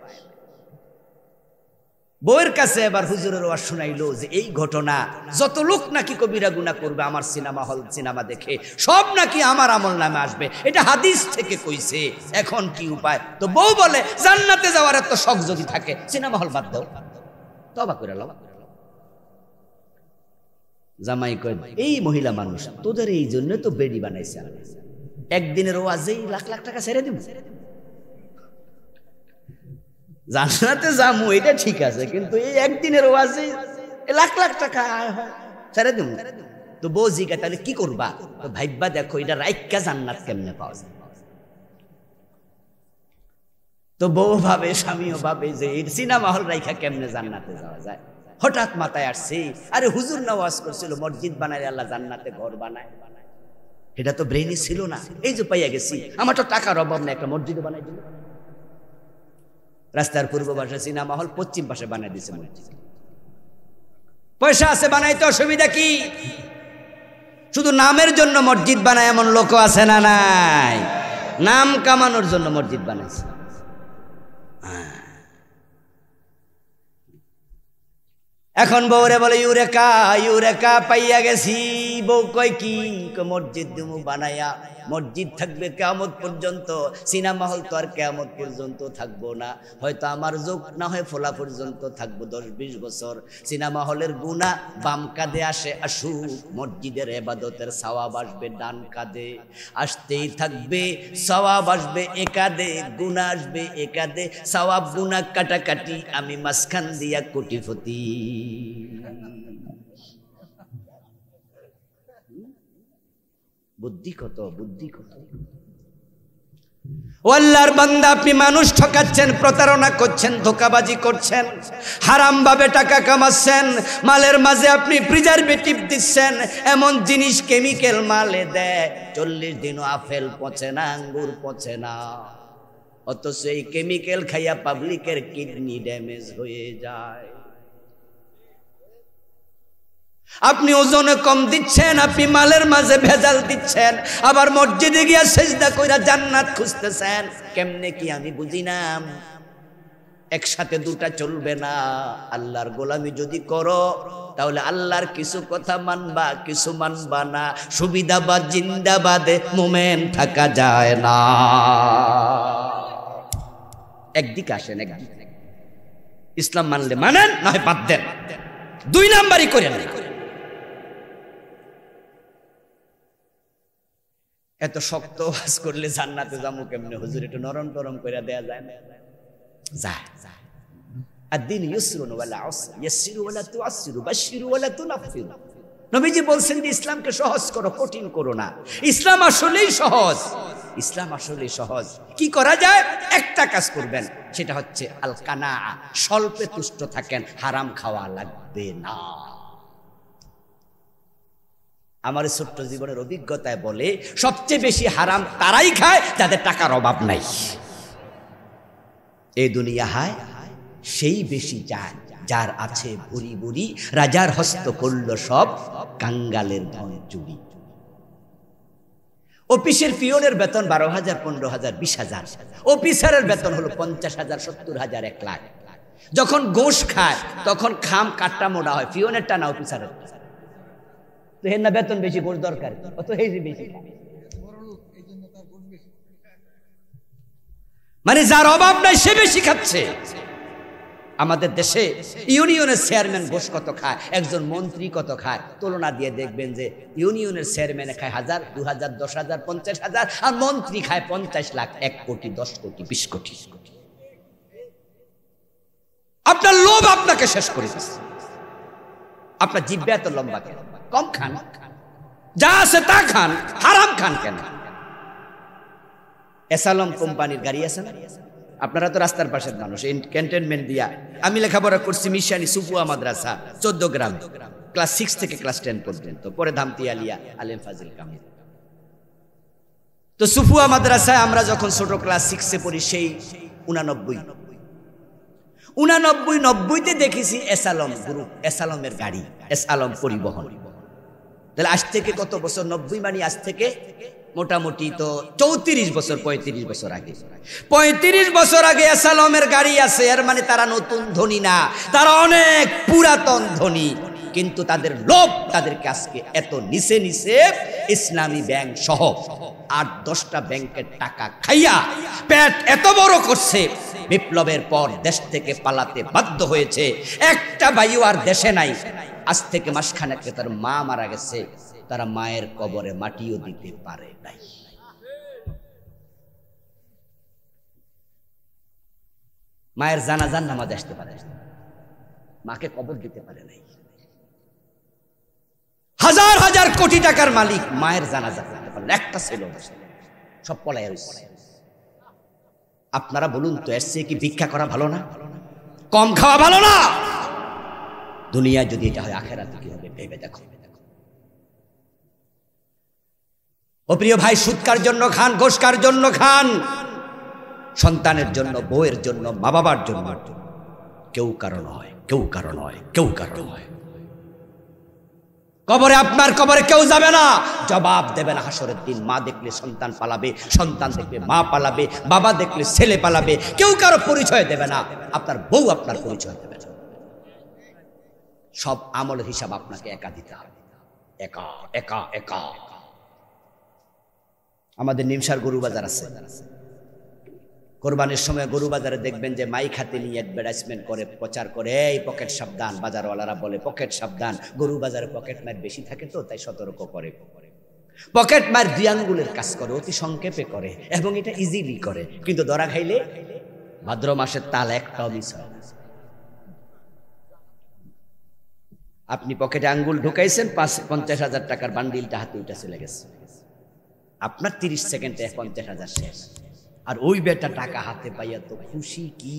বউয়ের কাছে এবার হুজুরের ওয়াজ শুনাইলো যে এই ঘটনা, যত লোক নাকি কবিরা গুনাহ করবে আমার সিনেমা হল সিনেমা দেখে, সব নাকি আমার আমল নামে আসবে, এটা হাদিস থেকে কইছে, এখন কি উপায়? তো বউ বলে জান্নাতে যাওয়ার এত শখ যদি থাকে সিনেমা হল বাদ দাও, তওবা করে লও। জামাই কয়, এই মহিলা মানুষ তোদের এই জন্য তো বেডি বানাইছে, একদিনের ওয়াজেই লাখ লাখ টাকা ছেড়ে দিব। জান্নাতে যামু এটা ঠিক আছে, কিন্তু এই একদিনের ওয়াজেই লাখ লাখ টাকা আয় হয়, ছেড়ে দিব। তো বউ জিজ্ঞাসা, তাহলে কি করবা? তো ভাইব্বা দেখো এটা রাইক্কা জান্নাত কেমনে পাওয়া যায়। তো বউ ভাবে, স্বামীও ভাবে যে এই সিনেমা হল রাইখা কেমনে জান্নাতে যাওয়া যায়। হঠাৎ মাথায় আসছে, আরে হুজুর না ওয়াজ করছিল মসজিদ বানাইলে আল্লাহ জান্নাতে ঘর বানায়, এটা তো ব্রেইনে ছিল না। এই যে পাইয়া গেছি, আমার তো টাকার অভাব না, একটা মসজিদ বানাই দিল। রাস্তার পূর্ব পাশে সিনেমা হল, পশ্চিম পাশে বানাই দিছে মসজিদ। পয়সা আছে, বানাইতে অসুবিধা কি? শুধু নামের জন্য মসজিদ বানায় এমন লোক আছে না নাই? নাম কামানোর জন্য মসজিদ বানাইছে। এখন বউরে বলে ইউরেকা ইউরেকা, পাইয়া গেছি। বউ কয় কি? মসজিদ দিমু বানাইয়া, মসজিদ থাকবে কিয়ামত পর্যন্ত, সিনেমা হল তো আর কিয়ামত পর্যন্ত থাকবো না, হয়তো আমার যুগ না হয় ফোলা পর্যন্ত থাকবো 10-20 বছর। সিনেমা হলের গুনাহ বাম কাঁধে আসে, আসুক, মসজিদের ইবাদতের সওয়াব আসবে ডান কাঁধে, আসতেই থাকবে। সওয়াব আসবে এ কাঁধে, গুনাহ আসবে এ কাঁধে, সওয়াব গুনাহ কাটাকাটি, আমি মাঝখান দিয়া কোটিপতি। বুদ্ধি কত, বুদ্ধি কত। ও আল্লাহর বান্দা, আপনি মানুষ ঠকাচ্ছেন, প্রতারণা করছেন, ধোঁকাবাজি করছেন, হারাম ভাবে টাকা কামাচ্ছেন, মালের মাঝে আপনি প্রিজারভেটিভ দিচ্ছেন, এমন জিনিস কেমিক্যাল মালে দেয় 40 দিনও আপেল পচে না, আঙ্গুর পচে না, অথচ এই কেমিক্যাল খাইয়া পাবলিকের কিডনি ড্যামেজ হয়ে যায়। আপনি ওজনে কম দিচ্ছেন, আপনি মালের মাঝে ভেজাল দিচ্ছেন, আবার মসজিদে গিয়া সেজদা কইরা জান্নাত খুঁজতেছেন। কেমনে কি আমি বুঝি না। একসাথে দুটা চলবে না। আল্লাহর গোলামি যদি করো তাহলে আল্লাহর কিছু কথা মানবা, কিছু মানবা না। সুবিধাবাদ জিন্দাবাদে মোমেন থাকা যায় না। একদিকে আসেন, একদিকে ইসলাম মানলে মানেন, না হয় বাদ দেন, 2 নাম্বারই করেন। এত শক্ত ওয়াজ করলে জান্নাতে যাবো কেমনে হুজুর? একটু নরম টরম করে দেয়া যায় না? যায়। আদ-দীন ইউসরুন ওয়ালা উসর, ইয়াসসিরু ওয়ালা তুআসসিরু, বাশশিরু ওয়ালা তুনাফফিরু। নবীজি বলছেন যে ইসলামকে সহজ করো, কঠিন করো না। ইসলাম আসলেই সহজ, ইসলাম আসলেই সহজ। কি করা যায়? একটা কাজ করবেন, সেটা হচ্ছে আল কানা, স্বল্পে তুষ্ট থাকেন, হারাম খাওয়া লাগবে না। আমার ছোট্ট জীবনের অভিজ্ঞতায় বলে সবচেয়ে বেশি হারাম তারাই খায় যাদের টাকার অভাব নাই। এই দুনিয়া হায় সেই বেশি যায় যার আছে ভুরি ভুরি, রাজার হস্ত করল সব কাঙ্গালের ধন চুরি। অফিসের পিয়নের বেতন 12,000, 15,000, 20,000। অফিসারের বেতন হলো 50,000, 70,000, 1 লাখ। যখন গোশ খায় তখন খাম কাটটা মোড়া হয়, পিয়নেরটা না অফিসারের। তো হেন না বেতন বেশি, গোশ দরকার, অত হেই বেশি। মানে যার অভাব নাই সে বেশি খাচ্ছে। আমাদের দেশে ইউনিয়নের চেয়ারম্যান গোশ কত খায়, একজন মন্ত্রী কত খায়, তুলনা দিয়ে দেখবেন যে ইউনিয়নের চেয়ারম্যানে খায় 1000, 2000, 10,000, 50,000, আর মন্ত্রী খায় 50 লাখ, 1 কোটি, 10 কোটি, 20 কোটি। আপনার লোভ আপনাকে শেষ করে দিচ্ছে। আপনার জিহ্বা এত লম্বা কেন? কম খান, যা আছে তা খান, হারাম খান কেন? এসালম কোম্পানির গাড়ি আছে না? আপনারা তো রাস্তার পাশের মানুষ, ক্যান্টনমেন্ট দিয়া আমি লেখাপড়া করছি মিশানি সুফুয়া মাদ্রাসা 14 গ্রাম, ক্লাস 6 থেকে ক্লাস 10 পর্যন্ত, পরে ধামতি আলিয়া আলেম ফাজিল কামিল। তো সুফুয়া মাদ্রাসায় আমরা যখন ছোট ক্লাস 6-এ পড়ি, সেই 89-90-তে দেখেছি এসালম গ্রুপ, এসালমের গাড়ি, এসালম পরিবহন। তাহলে আজ থেকে কত বছর? 90 মানে আজ থেকে মোটামুটি তো 34 বছর, 35 বছর আগে। 35 বছর আগে এসালমের গাড়ি আছে, এর মানে তারা নতুন ধনী না, তারা অনেক পুরাতন ধনী। কিন্তু তাদের লোভ তাদেরকে আজকে এত নিচে নিচে ইসলামী ব্যাংক সহ 8-10টা ব্যাংকের টাকা খাইয়া পেট এত বড় করছে, বিপ্লবের পর দেশ থেকে পালাতে বাধ্য হয়েছে। একটা ভাইও আর দেশে নাই। আজ থেকে মাসখানেক তার মা মারা গেছে, তারা মায়ের কবরে মাটিও দিতে পারে নাই। মায়ের জানাজার নামাজ আসতে পারে, মাকে কবর দিতে পারে নাই। হাজার হাজার কোটি টাকার মালিক মায়ের জানাজা করতে পারেন, একটা ছিল, সব পলায় রয়েছে। আপনারা বলুন তো, এর চেয়ে কি ভিক্ষা করা ভালো না? কম খাওয়া ভালো না? দুনিয়া যদি এটা হয়, আখেরাতে কি হবে ভেবে দেখো। ও প্রিয় ভাই, সুদকার জন্য খান, ঘোষকার জন্য খান, সন্তানের জন্য, বউয়ের জন্য, মা বাবার জন্য, কেউ কারণ হয়, কেউ কারণ হয়, কেউ কারণ হয়। কবরে, আপনার কবরে কেউ যাবে না, জবাব দেবে না হাসরের দিন। মা দেখলে সন্তান পালাবে, সন্তান দেখলে মা পালাবে, বাবা দেখলে ছেলে পালাবে, কেউ কারো পরিচয় দেবে না। আপনার বউ আপনার পরিচয় দেবে না। সব আমলের হিসাব আপনাকে একা দিতে হবে, একা একা একা। আমাদের নিমসার গরু বাজার আছে, কোরবানির সময় গরু বাজারে দেখবেন যে মাইক হাতে নিয়ে অ্যাডভার্টাইজমেন্ট করে, প্রচার করে, এই পকেট সাবধান। বাজারওয়ালারা বলে পকেট সাবধান। গরু বাজারে পকেট মার বেশি থাকে তো তাই সতর্ক করে। পকেট মার 2 আঙ্গুলের কাজ করে, অতি সংক্ষেপে করে এবং এটা ইজিলি করে, কিন্তু ধরা খাইলে ভাদ্র মাসের তাল একটাও মিস হয় না। আপনি পকেটে আঙ্গুল ঢুকাইছেন, 50,000 টাকার বান্ডিলটা হাতে উঠে চলে গেছে, আপনার 30 সেকেন্ডে 50,000 শেষ। আর ওই বেটা টাকা হাতে পাইয়া তো খুশি কি,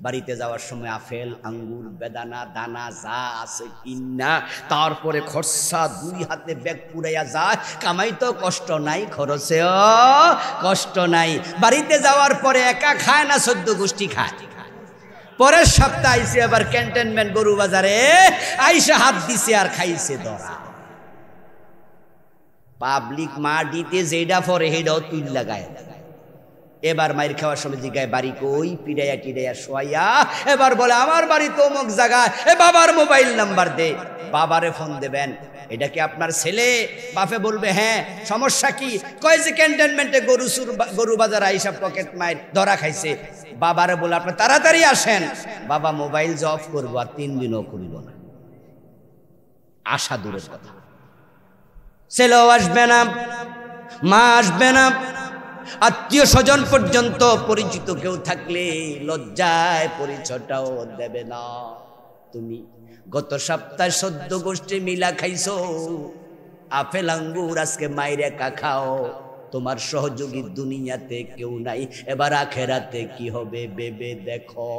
বাড়িতে যাওয়ার সময় আপেল, আঙ্গুর, বেদানা, দানা যা আছে কিনা, তারপরে খরচা 2 হাতে ব্যাগ পুরাইয়া যায়। কামাই তো কষ্ট নাই, খরচেও কষ্ট নাই। বাড়িতে যাওয়ার পরে একা খায় না, 14 গোষ্ঠী খায়। পরের সপ্তাহে আইসে আবার ক্যান্টনমেন্ট গরু বাজারে, আইসে হাত দিছে আর খাইছে ধরা। পাবলিক মাটিতে যেটা পরে হেটাও তুই লাগায়। এবার মাইর খাওয়ার সময় জিগায় বাড়ি কই, পিড়াইয়া টিড়াইয়া শোয়াইয়া এবার বলে আমার বাড়ি তো অমুক জায়গায়, এ বাবার মোবাইল নাম্বার দে। বাবারে ফোন দেবেন, এটা কি আপনার ছেলে? বাপে বলবে হ্যাঁ। সমস্যা কি? কয় যে ক্যান্টনমেন্টে গরু বাজার আইসা পকেট মাইর ধরা খাইছে। বাবারে বলে আপনি তাড়াতাড়ি আসেন, বাবা মোবাইল যে অফ করবো আর 3 দিনও করিব না। আশা দূরের কথা, ছেলেও আসবে না, মা আসবে না, আত্মীয় স্বজন পর্যন্ত পরিচিত কেউ থাকলে লজ্জায় পরিচয়টাও দেবে না। তো তুমি গত সপ্তাহে 14 গোষ্ঠী মিলা খাইছো আপেল আঙ্গুর, আজকে মায়ের একা খাও, তোমার সহযোগী দুনিয়াতে কেউ নাই, এবার আখেরাতে কি হবে ভেবে দেখো।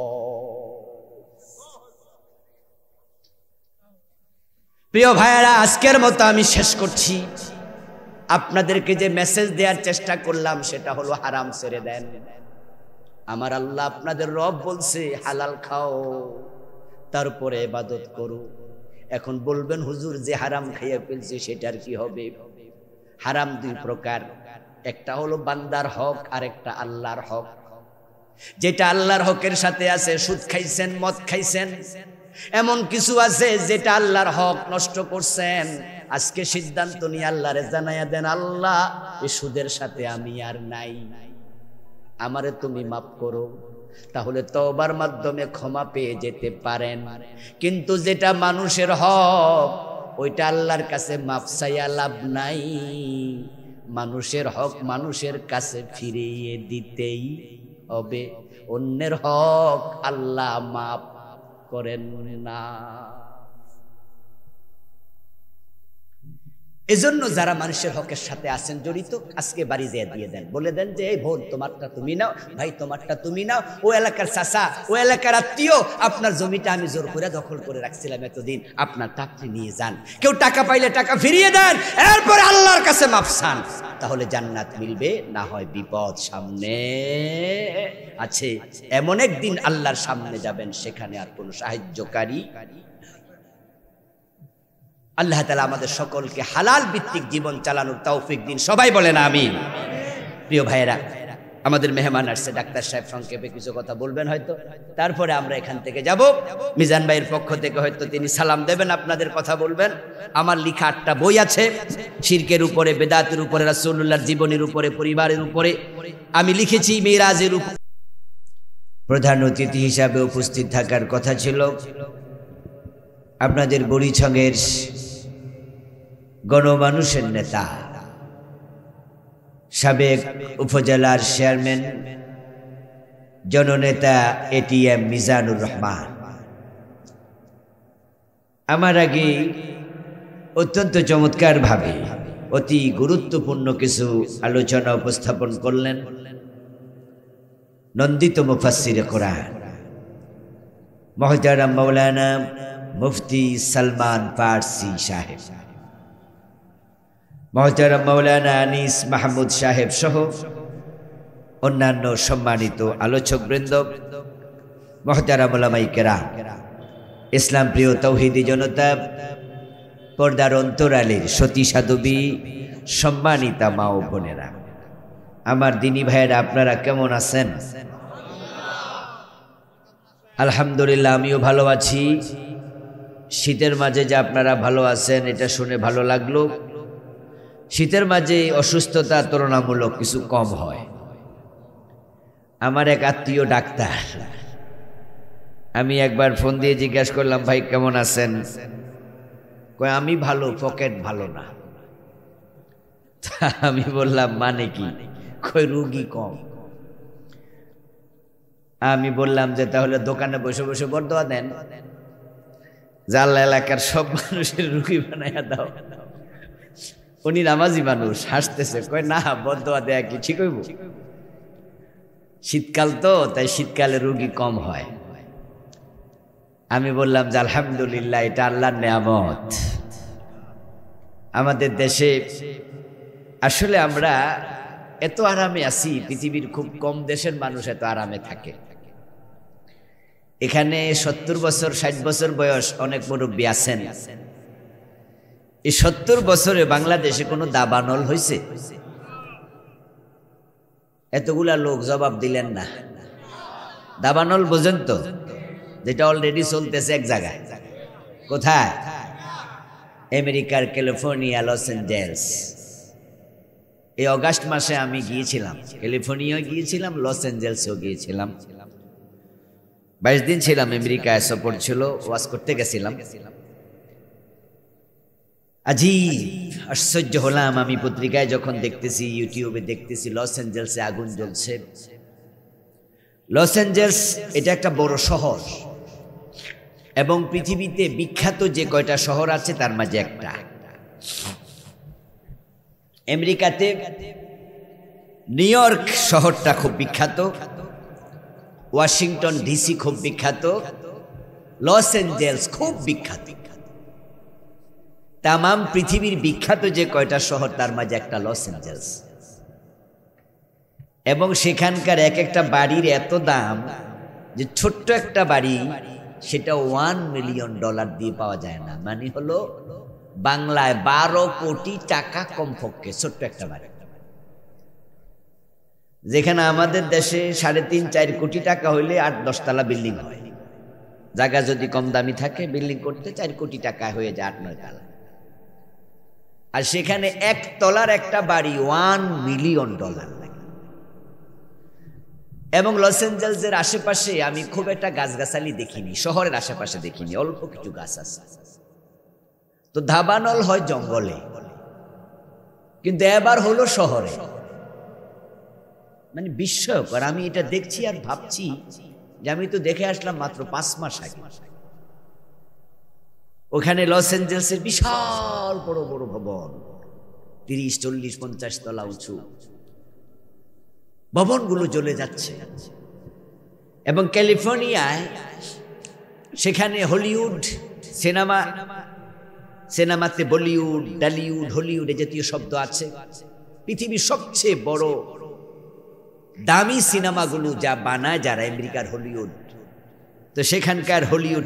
প্রিয় ভাইয়েরা, আজকের মতো আমি শেষ করছি। আপনাদেরকে যে মেসেজ দেওয়ার চেষ্টা করলাম সেটা হলো হারাম ছেড়ে দেন। আমার আল্লাহ আপনাদের রব বলছে হালাল খাও, তারপরে ইবাদত করো। এখন বলবেন হুজুর যে হারাম খাইয়া ফেলছে সেটার কি হবে? হারাম দুই প্রকার, একটা হলো বান্দার হক আর একটা আল্লাহর হক। যেটা আল্লাহর হকের সাথে আছে, সুদ খাইছেন, মদ খাইছেন, এমন কিছু আছে যেটা আল্লাহর হক নষ্ট করছেন, আজকে সিদ্ধান্ত নিয়ে আল্লাহরে জানাইয়া দেন, আল্লাহ এই সুদের সাথে আমি আর নাই, আমারে তুমি মাফ করো। তাহলে তওবার মাধ্যমে ক্ষমা পেয়ে যেতে পারেন। কিন্তু যেটা মানুষের হক ওইটা আল্লাহর কাছে মাফ চাইয়া লাভ নাই। মানুষের হক মানুষের কাছে ফিরিয়ে দিতেই হবে, অন্যের হক আল্লাহ মাফ করেন না। এজন্য যারা মানুষের হকের সাথে আছেন জড়িত, আজকে বাড়ি দিয়ে দেন, বলে দেন যে এই বোন তোমারটা তুমি নাও, ভাই তোমারটা তুমি নাও, ও এলাকার চাচা, ও এলাকার আত্মীয়, আপনার জমিটা আমি জোর করে দখল করে রাখছিলাম এতদিন, আপনারটা আপনি নিয়ে যান। কেউ টাকা পাইলে টাকা ফিরিয়ে দেন, এরপরে আল্লাহর কাছে মাফ চান, তাহলে জান্নাত মিলবে, না হয় বিপদ সামনে আছে। এমন একদিন আল্লাহর সামনে যাবেন, সেখানে আর কোনো সাহায্যকারী। আল্লাহ তাআলা আমাদের সকলকে হালাল ভিত্তিক জীবন চালানোর তৌফিক দিন, সবাই বলেন আমিন। প্রিয় ভাইয়েরা, আমাদের মেহমান আসছে, ডাক্তার সাহেব সংক্ষেপে কিছু কথা বলবেন হয়তো, তারপরে আমরা এখান থেকে যাব। মিজান ভাইয়ের পক্ষ থেকে হয়তো তিনি সালাম দেবেন, আপনাদের কথা বলবেন। আমার লেখা 8টা বই আছে, শিরকের উপরে, বেদাতের উপরে, রাসূলুল্লাহর জীবনের উপরে, পরিবারের উপরে। আমি লিখেছি মিরাজের উপর। প্রধান অতিথি হিসাবে উপস্থিত থাকার কথা ছিল আপনাদের বুড়িচংয়ের গণমানুষের নেতা, সাবেক উপজেলার চেয়ারম্যান, জননেতা এটিএম মিজানুর রহমান। আমার আগে অত্যন্ত চমৎকারভাবে অতি গুরুত্বপূর্ণ কিছু আলোচনা উপস্থাপন করলেন নন্দিত মুফাসসিরে কোরআন মুহতারাম মাওলানা মুফতি সালমান ফারসি সাহেব, মুহতারাম মাওলানা আনিস মাহমুদ সাহেব সহ অন্যান্য সম্মানিত আলোচকবৃন্দ, মুহতারাম উলামায়ে কেরাম, ইসলাম প্রিয় তৌহিদি জনতা, পর্দার অন্তরালের সতী সাধবী, সম্মানিতা মা ও বোনেরা, আমার দিনী ভাইয়েরা, আপনারা কেমন আছেন? আলহামদুলিল্লাহ, আমিও ভালো আছি। শীতের মাঝে যে আপনারা ভালো আছেন এটা শুনে ভালো লাগলো। শীতের মাঝে অসুস্থতা তুলনামূলক কিছু কম হয়। আমার এক আত্মীয় ডাক্তার, আমি একবার ফোন দিয়ে জিজ্ঞাসা করলাম, ভাই কেমন আছেন? কয় আমি ভালো, পকেট ভালো না। আমি বললাম মানে কি? কই রুগী কম। আমি বললাম যে তাহলে দোকানে বসে বসে বরদোয়া দেন, জাল্লা এলাকার সব মানুষের রুগী বানাইয়া দাও। উনি নামাজি মানুষ, হাসতেছে, কয় না বরদোয়া দেয়া কি ঠিক হইব? শীতকাল তো, তাই শীতকালে রুগী কম হয়। আমি বললাম যে আলহামদুলিল্লাহ, এটা আল্লাহর নেয়ামত। আমাদের দেশে আসলে আমরা এত আরামে আছি, পৃথিবীর খুব কম দেশের মানুষ এত আরামে থাকে। এখানে 70 বছর 60 বছর বয়স অনেক মুরব্বী আছেন। এই 70 বছরে বাংলাদেশে কোনো দাবানল হয়েছে? এতগুলা লোক জবাব দিলেন না। দাবানল বোঝেন তো, যেটা অলরেডি চলতেছে এক জায়গায়। কোথায়? আমেরিকার ক্যালিফোর্নিয়া, লস এঞ্জেলস। এই অগাস্ট মাসে আমি গিয়েছিলাম, ক্যালিফোর্নিয়ায় গিয়েছিলাম, লস এঞ্জেলসেও গিয়েছিলাম। 22 দিন ছিলাম, আমেরিকায় সফর ছিল, ওয়াজ করতে গেছিলাম। আজীব আশ্চর্য হলাম আমি পত্রিকায় যখন দেখতেছি, ইউটিউবে দেখতেছি, লস এঞ্জেলসে আগুন জ্বলছে। লস এঞ্জেলস এটা একটা বড় শহর, এবং পৃথিবীতে বিখ্যাত যে কয়টা শহর আছে তার মাঝে একটা। আমেরিকাতে নিউ ইয়র্ক শহরটা খুব বিখ্যাত, ওয়াশিংটন ডিসি খুব বিখ্যাত, লস অ্যাঞ্জেলস খুব বিখ্যাত। তামাম পৃথিবীর বিখ্যাত যে কয়টা শহর তার মাঝে একটা লস অ্যাঞ্জেলস। এবং সেখানকার এক একটা বাড়ির এত দাম যে ছোট্ট একটা বাড়ি সেটা $1 মিলিয়ন দিয়ে পাওয়া যায় না, মানে হলো বাংলায় 12 কোটি টাকা কমপক্ষে ছোট্ট একটা বাড়ি। যেখানে আমাদের দেশে 3.5-4 কোটি টাকা হইলে 8-10 তলা বিল্ডিং হয়। জায়গা যদি কম দামি থাকে বিল্ডিং করতে 4 কোটি টাকা হয়ে যায় 8-9 তলা। আর সেখানে 1 তলার একটা বাড়ি $1 মিলিয়ন লাগে। এবং লস অ্যাঞ্জেলসের আশেপাশে আমি খুব একটা গাছগাছালি দেখিনি, শহরের আশেপাশে দেখিনি, অল্প কিছু গাছ আছে। তো দাবানল হয় জঙ্গলে, কিন্তু এবার হলো শহরে। মানে বিস্ময়কর, আমি এটা দেখছি আর ভাবছি যে আমি তো দেখে আসলাম মাত্র 5 মাস আগে। ওখানে লস অ্যাঞ্জেলসের বিশাল বড় বড় ভবন, 30, 40, 50 তলা উঁচু ভবনগুলো জ্বলে যাচ্ছে। এবং ক্যালিফোর্নিয়ায় সেখানে হলিউড সিনেমাতে বলিউড, ডালিউড, হলিউড এ জাতীয় শব্দ আছে। পৃথিবীর সবচেয়ে বড় দামি সিনেমাগুলো যা বানায় যারা আমেরিকার হলিউড, তো সেখানকার হলিউড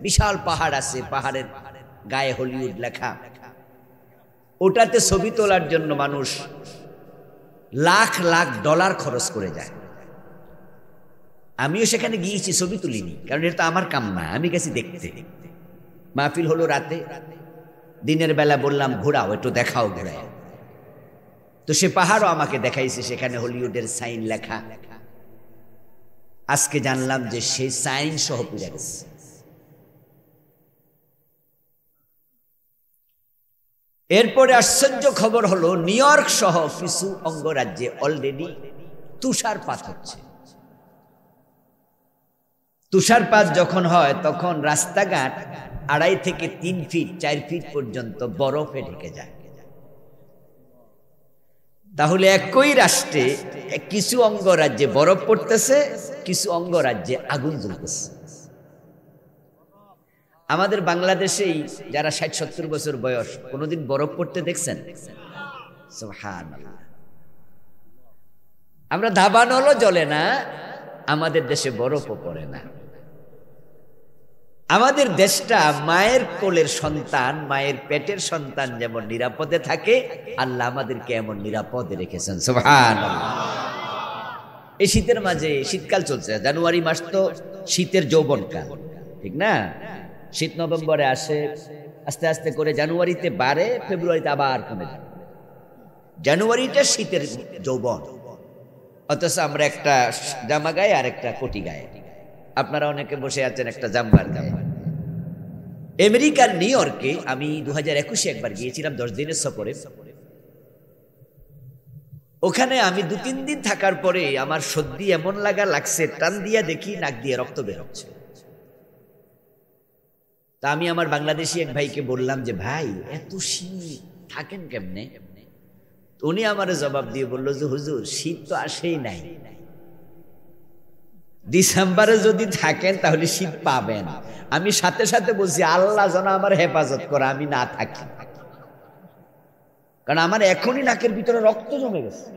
বিশাল পাহাড় আছে, পাহাড়ের গায়ে হলিউড লেখা। ওটাতে ছবি তোলার জন্য মানুষ লাখ লাখ ডলার খরচ করে যায়। আমিও সেখানে গিয়েছি, ছবি তুলিনি, কারণ এটা তো আমার কাম না, আমি গেছি দেখতে। মাহফিল হলো রাতে, দিনের বেলা বললাম ঘোরাও, একটু দেখাও ঘোরায়। তো সে পাহাড়ও আমাকে দেখাইছে, সেখানে হলিউডের সাইন লেখা। আজকে জানলাম যে সেই সাইন সহ পুড়ে গেছে। এরপরে আশ্চর্য খবর হলো নিউ ইয়র্ক সহ কিছু অঙ্গরাজ্যে অলরেডি তুষারপাত হচ্ছে। তুষারপাত যখন হয় তখন রাস্তাঘাট 2.5 থেকে 3 ফিট 4 ফিট পর্যন্ত বরফে ঢেকে যায়। তাহলে একই রাষ্ট্রে কিছু অঙ্গরাজ্যে বরফ পড়তেছে, কিছু অঙ্গরাজ্যে আগুন জ্বলতেছে। আমাদের বাংলাদেশেই যারা 60-70 বছর বয়স কোনোদিন বরফ পড়তে দেখছেন? সুবহানাল্লাহ। আমরা দাবানলও জ্বলে না, আমাদের দেশে বরফও পড়ে না। আমাদের দেশটা মায়ের কোলের সন্তান, মায়ের পেটের সন্তান যেমন নিরাপদে থাকে, আল্লাহ আমাদেরকে এমন নিরাপদে রেখেছেন। সুবহানাল্লাহ। এই শীতের মাঝে, শীতকাল চলছে, জানুয়ারি মাস তো শীতের যৌবনকাল, ঠিক না? শীত নভেম্বরে আসে, আস্তে আস্তে করে জানুয়ারিতে বাড়ে, ফেব্রুয়ারিতে আবার কমে যায়। জানুয়ারিটা শীতের যৌবন, অথচ আমরা একটা জামা গায়ে আর একটা কোটি গায়ে। আপনারা অনেকে বসে আছেন একটা জাম্বার গায়ে। আমেরিকার নিউ ইয়র্কে আমি 2021 একবার গিয়েছিলাম 10 দিনের সফরে। ওখানে আমি 2-3 দিন থাকার পরে আমার সর্দি এমন লাগছে, টান দিয়া দেখি নাক দিয়ে রক্ত বের হচ্ছে। তা আমি আমার বাংলাদেশি এক ভাইকে বললাম যে ভাই এত শীত থাকেন কেমনে? উনি আমার জবাব দিয়ে বললো যে হুজুর শীত তো আসেই নাই, ডিসেম্বরে যদি থাকেন তাহলে শীত পাবেন। আমি সাথে সাথে বলছি আল্লাহ যেন আমার হেফাজত করে আমি না থাকি, কারণ আমার এখনই নাকের ভিতরে রক্ত জমে গেছে।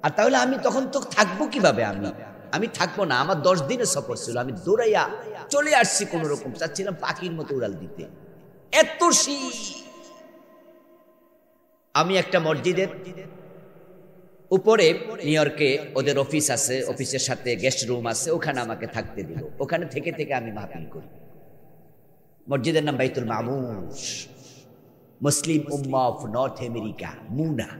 আর তাহলে আমি তখন তো থাকবো কিভাবে? আমি থাকবো না। আমার 10 দিনের সফর ছিল, আমি দৌড়াইয়া চলে আসছি কোন রকম, চাচ্ছিলাম পাখির মতো উড়াল দিতে, এত শীত। আমি একটা মসজিদের উপরে, নিউ ইয়র্কে ওদের অফিস আছে, অফিসের সাথে গেস্ট রুম আছে, ওখানে আমাকে থাকতে দিল। ওখানে থেকে থেকে আমি মাহফিল করি। মসজিদের নাম বাইতুল মামুর, মুসলিম উম্মাহ অফ নর্থ আমেরিকা, মুনা।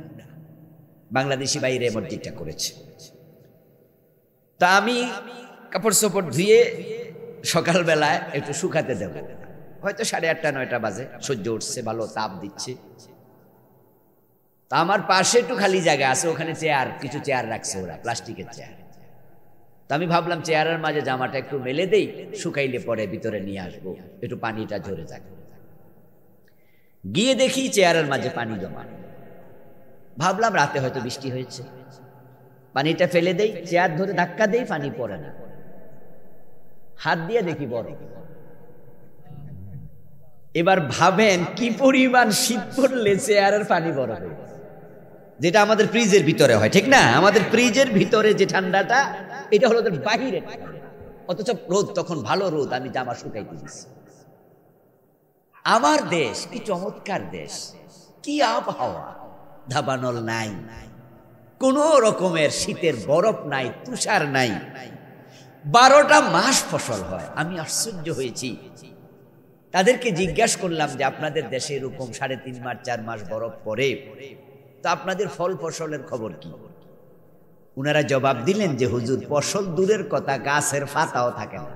বাংলাদেশি বাইরে মসজিদটা করেছে। তা আমি কাপড় চোপড় ধুয়ে সকালবেলায় একটু শুকাতে দেব, হয়তো 8:30-9টা বাজে, সূর্য উঠছে, ভালো তাপ দিচ্ছে। তা আমার পাশে একটু খালি জায়গা আছে, ওখানে চেয়ার, কিছু চেয়ার রাখছে ওরা, প্লাস্টিকের চেয়ার। তো আমি ভাবলাম চেয়ারের মাঝে জামাটা একটু মেলে দেই, শুকাইলে পরে ভিতরে নিয়ে আসবো, একটু পানিটা ঝরে যাক। গিয়ে দেখি চেয়ারের মাঝে পানি জমা। ভাবলাম রাতে হয়তো বৃষ্টি হয়েছে, পানিটা ফেলে দেই, চেয়ার ধরে ধাক্কা দেই, পানি পড়ে না। হাত দিয়ে দেখি বরফ। এবার ভাবেন কি পরিমাণ শীত পড়লে চেয়ারের পানি বরফ হয়ে গেছে। যেটা আমাদের ফ্রিজের ভিতরে হয়, ঠিক না? আমাদের ফ্রিজের ভিতরে যে ঠান্ডাটা, এটা হলো ওদের বাহিরে, অথচ রোদ তখন ভালো রোদ, আমি জামা শুকাইতে দিচ্ছি। আমার দেশ কি চমৎকার দেশ, কি আবহাওয়া, দাবানল নাই, কোন রকমের শীতের বরফ নাই, তুষার নাই, 12টা মাস ফসল হয়। আমি আশ্চর্য হয়েছি। তাদেরকে জিজ্ঞাসা করলাম যে আপনাদের দেশে এরকম 3.5 মাস 4 মাস বরফ পড়ে, তো আপনাদের ফল ফসলের খবর কি? উনারা জবাব দিলেন যে হুজুর, ফসল দূরের কথা, গাছের পাতাও থাকে না।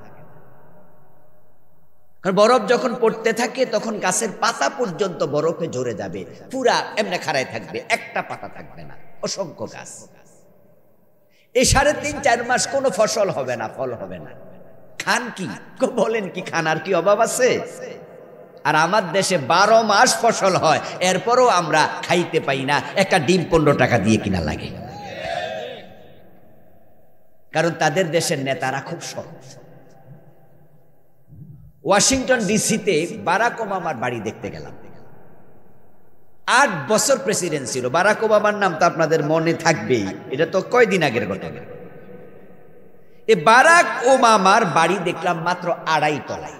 কারণ বরফ যখন পড়তে থাকে তখন গাছের পাতা পর্যন্ত বরফে ঝরে যাবে, পুরা এমনি খাড়ায় থাকবে, একটা পাতা থাকবে না, অসংখ্য গাছ। এই 3.5-4 মাস কোনো ফসল হবে না, ফল হবে না। খান কি? বলেন কি খানার কি অভাব আছে? আর আমার দেশে 12 মাস ফসল হয়, এরপরও আমরা খাইতে পাই না, একটা ডিম 15 টাকা দিয়ে কিনা লাগে। কারণ তাদের দেশের নেতারা খুব সহজ। ওয়াশিংটন ডিসিতে বারাক ওবামার বাড়ি দেখতে গেলাম। 8 বছর প্রেসিডেন্ট ছিল বারাক ওবামার, নাম তো আপনাদের মনে থাকবেই, এটা তো কয়দিন আগের ঘটনা। এই বারাক ওবামার বাড়ি দেখলাম মাত্র 2.5 তলায়,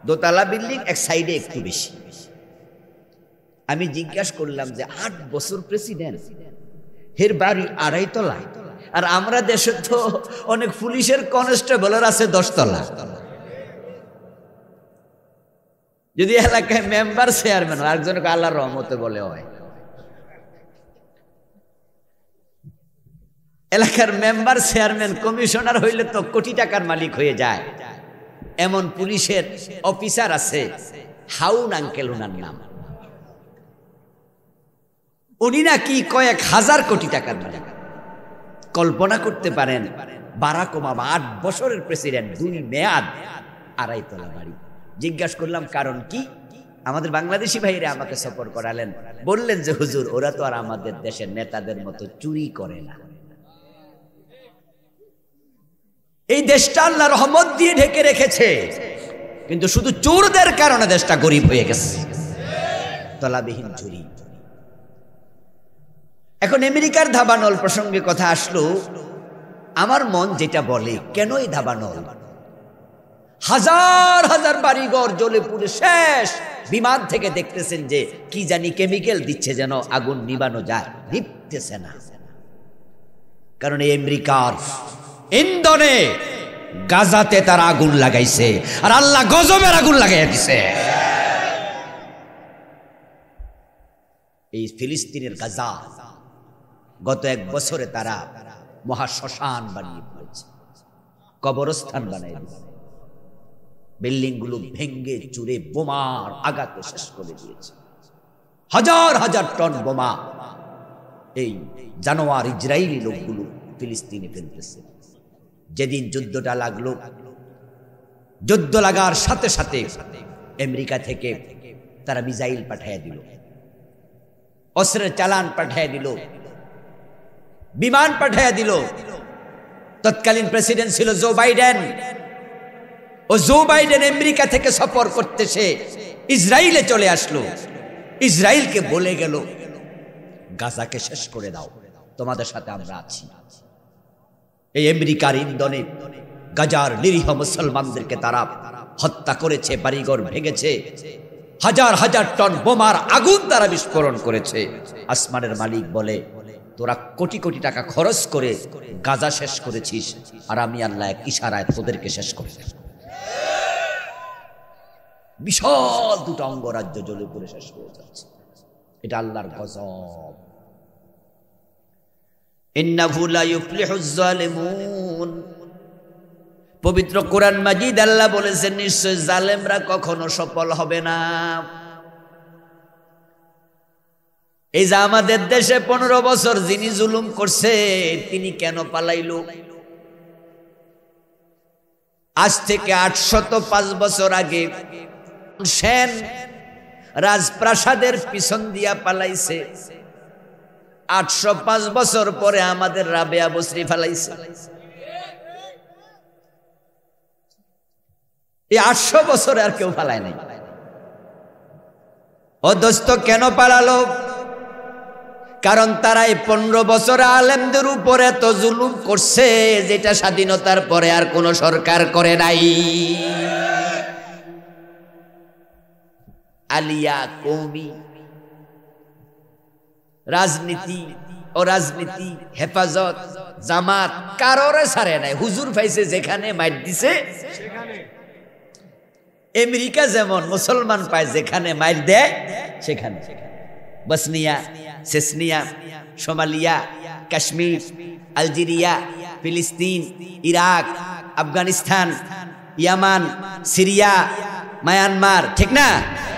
দোতলা বিল্ডিং, এক সাইডে একটু বেশি। আমি জিজ্ঞাসা করলাম যে 8 বছর প্রেসিডেন্ট, এর বাড়ি 2.5 তলায়, আর আমরা দেশে তো অনেক পুলিশের কনস্টেবলের আছে 10 তলা। যদি এলাকায় মেম্বার চেয়ারম্যান হয়, আরেকজনকে আল্লাহর রহমতে বলে হয়, এলাকার মেম্বার চেয়ারম্যান কমিশনার হইলে তো কোটি টাকার মালিক হয়ে যায়। এমন পুলিশের অফিসার আছে, হাউন আঙ্কেল ওনার নাম, উনি নাকি কয়েক হাজার কোটি টাকার মালিক। কল্পনা করতে পারেন, বারাক ওবামা 8 বছরের প্রেসিডেন্ট, 2 মেয়াদ, 2.5 তলা বাড়ি। জিজ্ঞাসা করলাম কারণ কি? আমাদের বাংলাদেশি ভাইরা আমাকে সফর করালেন, বললেন যে হুজুর, ওরা তো আর আমাদের দেশের নেতাদের মতো চুরি করে না। এই দেশটা আল্লাহ রহমত দিয়ে ঢেকে রেখেছে, কিন্তু শুধু চোরদের কারণে দেশটা গরিব হয়ে গেছে, তলাবিহীন চুরি। এখন আমেরিকার দাবানল প্রসঙ্গে কথা আসলো, আমার মন যেটা বলে, কেন এই দাবানল? হাজার হাজার বাড়িঘর জ্বলে পুড়ে শেষ, বিমান থেকে দেখতেছেন যে কি জানি কেমিক্যাল দিচ্ছে যেন আগুন নিবানো যায়, নিভতেছে না। কারণ এই আমেরিকার ইন্ধনে গাজাতে তারা আগুন লাগাইছে, আর আল্লাহ গজবের আগুন লাগাইয়া দিছে। এই ফিলিস্তিনের গাজা গত 1 বছরে তারা মহা শ্মশান বানিয়ে ফেলেছে, কবরস্থান বানিয়ে দিয়েছে। বিল্ডিং গুলো ভেঙ্গে চুরে বোমার আঘাতে শেষ করে দিয়েছে। হাজার হাজার টন বোমা এই জানোয়ার ইসরায়েলি লোকগুলো ফিলিস্তিনে ফেলতেছে। যেদিন যুদ্ধটা লাগলো, যুদ্ধ লাগার সাথে সাথে আমেরিকা থেকে তারা মিসাইল পাঠিয়ে দিল, অস্ত্রের চালান পাঠিয়ে দিল, বিমান পাঠিয়ে দিল। তৎকালীন প্রেসিডেন্ট ছিল জো বাইডেন। ও জো বাইডেন আমেরিকা থেকে সফর করতেছে, ইসরায়েলে চলে আসলো। ইসরায়েলকে বলে গেল, গাজাকে শেষ করে দাও, তোমাদের সাথে আমরা আছি। এই আমেরিকার ইন্ধনে গাজার নিরীহ মুসলমানদেরকে তারা হত্যা করেছে, বাড়িঘর ভেঙেছে, হাজার হাজার টন বোমার আগুন তারা বিস্ফোরণ করেছে। আসমানের মালিক বলে, তোরা কোটি কোটি টাকা খরচ করে গাজা শেষ করেছিস, আর আমি আল্লাহ এক ইশারায় তোদেরকে শেষ করে দেব। বিশাল 2টা অঙ্গরাজ্য জ্বলে পুড়ে শেষ হয়ে যাচ্ছে। এটা আল্লাহর গজব। ইন্নাহু লা ইফলিহুজ জালিমুন। পবিত্র কোরআন মাজিদ আল্লাহ বলেছেন, নিশ্চয় জালেমরা কখনো সফল হবে না। এই যে আমাদের দেশে 15 বছর যিনি জুলুম করছে, তিনি কেন পালাইলো? আজ থেকে 805 বছর আগে সেন রাজপ্রাসাদের পিছন দিয়া পালাইছে। 805 বছর পরে আমাদের রাবেয়া বসরি ফালাইছে। এই 800 বছরে আর কেউ ফালায় নাই। ও দোস্ত, কেন পালালো? কারণ তারা এই 15 বছরে আলেমদের উপরে তো জুলুম করছে, যেটা স্বাধীনতার পরে আর কোন সরকার করে নাই। আলিয়া কওমি রাজনীতি ও রাজনীতি, হেফাজত, জামাত কারোরে ছাড়ে নাই। হুজুর ফাইছে যেখানে মাইর দিছে সেখানে। আমেরিকা যেমন মুসলমান পায় যেখানে মাইর দেয় সেখানে। Bosnia, Chechnya, Somalia, Kashmir, Algeria, ফিলিস্তিন, ইরাক, আফগানিস্তান, ইয়ামান, সিরিয়া, মায়ানমার, ঠিক না?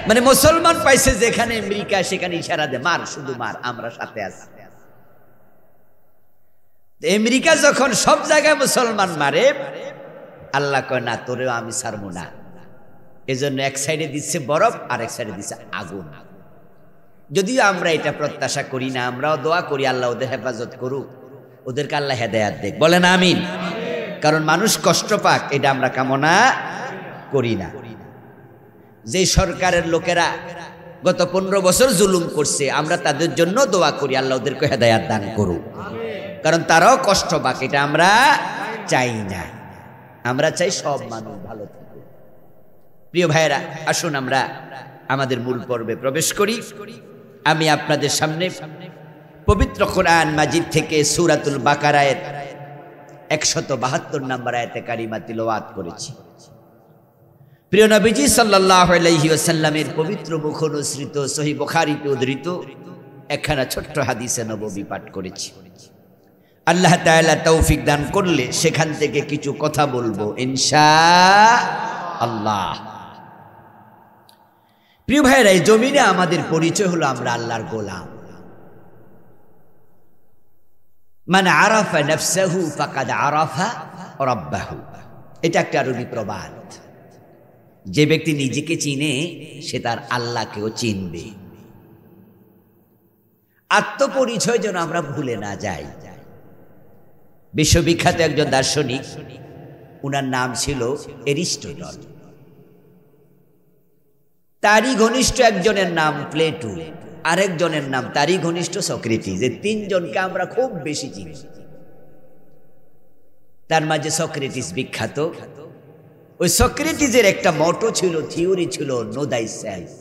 মানে মুসলমান পাইছে যেখানে আমেরিকা সেখানে ইশারা দে, মার, শুধু মার, আমরা সাথে আছি। আমেরিকা যখন সব জায়গায় মুসলমান মারে, আল্লাহ কয় না, তোরেও আমি ছাড়বো না। এজন্য এক সাইডে দিচ্ছে বরফ আর এক সাইডে দিচ্ছে আগুন। যদিও আমরা এটা প্রত্যাশা করি না, আমরাও দোয়া করি আল্লাহ ওদের হেফাজত করুক, ওদেরকে আল্লাহ হেদায়েত দেখ, বলেন আমিন। কারণ মানুষ কষ্ট পাক এটা আমরা কামনা করি না। যে সরকারের লোকেরা গত 15 বছর জুলুম করছে, আমরা তাদের জন্য দোয়া করি আল্লাহ ওদেরকে হেদায়েত দান করুক, কারণ তারাও কষ্ট পাক, এটা আমরা চাই না। আমরা চাই সব মানুষ ভালো থাকে। প্রিয় ভাইয়েরা, আসুন আমরা আমাদের মূল পর্বে প্রবেশ করি। আমি আপনাদের সামনে পবিত্র কোরআন মাজিদ থেকে সূরাতুল বাকারায়ের 172 নম্বর আয়াতে কারিমা তিলাওয়াত করেছি। প্রিয় নবীজি সাল্লাল্লাহু আলাইহি ওয়াসাল্লামের পবিত্র মুখ অনুসৃত সহিহ বুখারীতে উদ্ধৃত একখানা ছোট্ট হাদিসে নববী পাঠ করেছি। আল্লাহ তাআলা তৌফিক দান করলে সেখান থেকে কিছু কথা বলবো ইনশাআল্লাহ। প্রিয় ভাইরা, এই জমিনে আমাদের পরিচয় হলো আমরা আল্লাহর গোলাম। মান আরাফা নাফসাহু ফাকাদ আরাফা রাব্বাহু, এটা একটা আরবি প্রবাদ। যে ব্যক্তি নিজেকে চিনে সে তার আল্লাহকেও চিনবে। আত্মপরিচয় যেন আমরা ভুলে না যাই। বিশ্ববিখ্যাত একজন দার্শনিক, উনার নাম ছিল এরিস্টটল। তারই ঘনিষ্ঠ একজনের নাম প্লেটো, আরেকজনের নাম তারই ঘনিষ্ঠ সক্রেটিস। এই তিনজনকে আমরা খুব বেশি চিনি। তার মাঝে সক্রেটিস বিখ্যাত। ওই সক্রেটিসের একটা মটো ছিল, থিওরি ছিল, নো দাই সেলফ,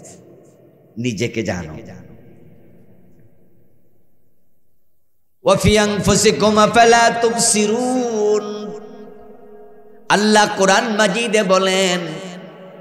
নিজেকে জানো। ওয়াফি আনফুসিকুম আফালা তুবসিরুন, আল্লাহ কোরআন মাজিদে বলেন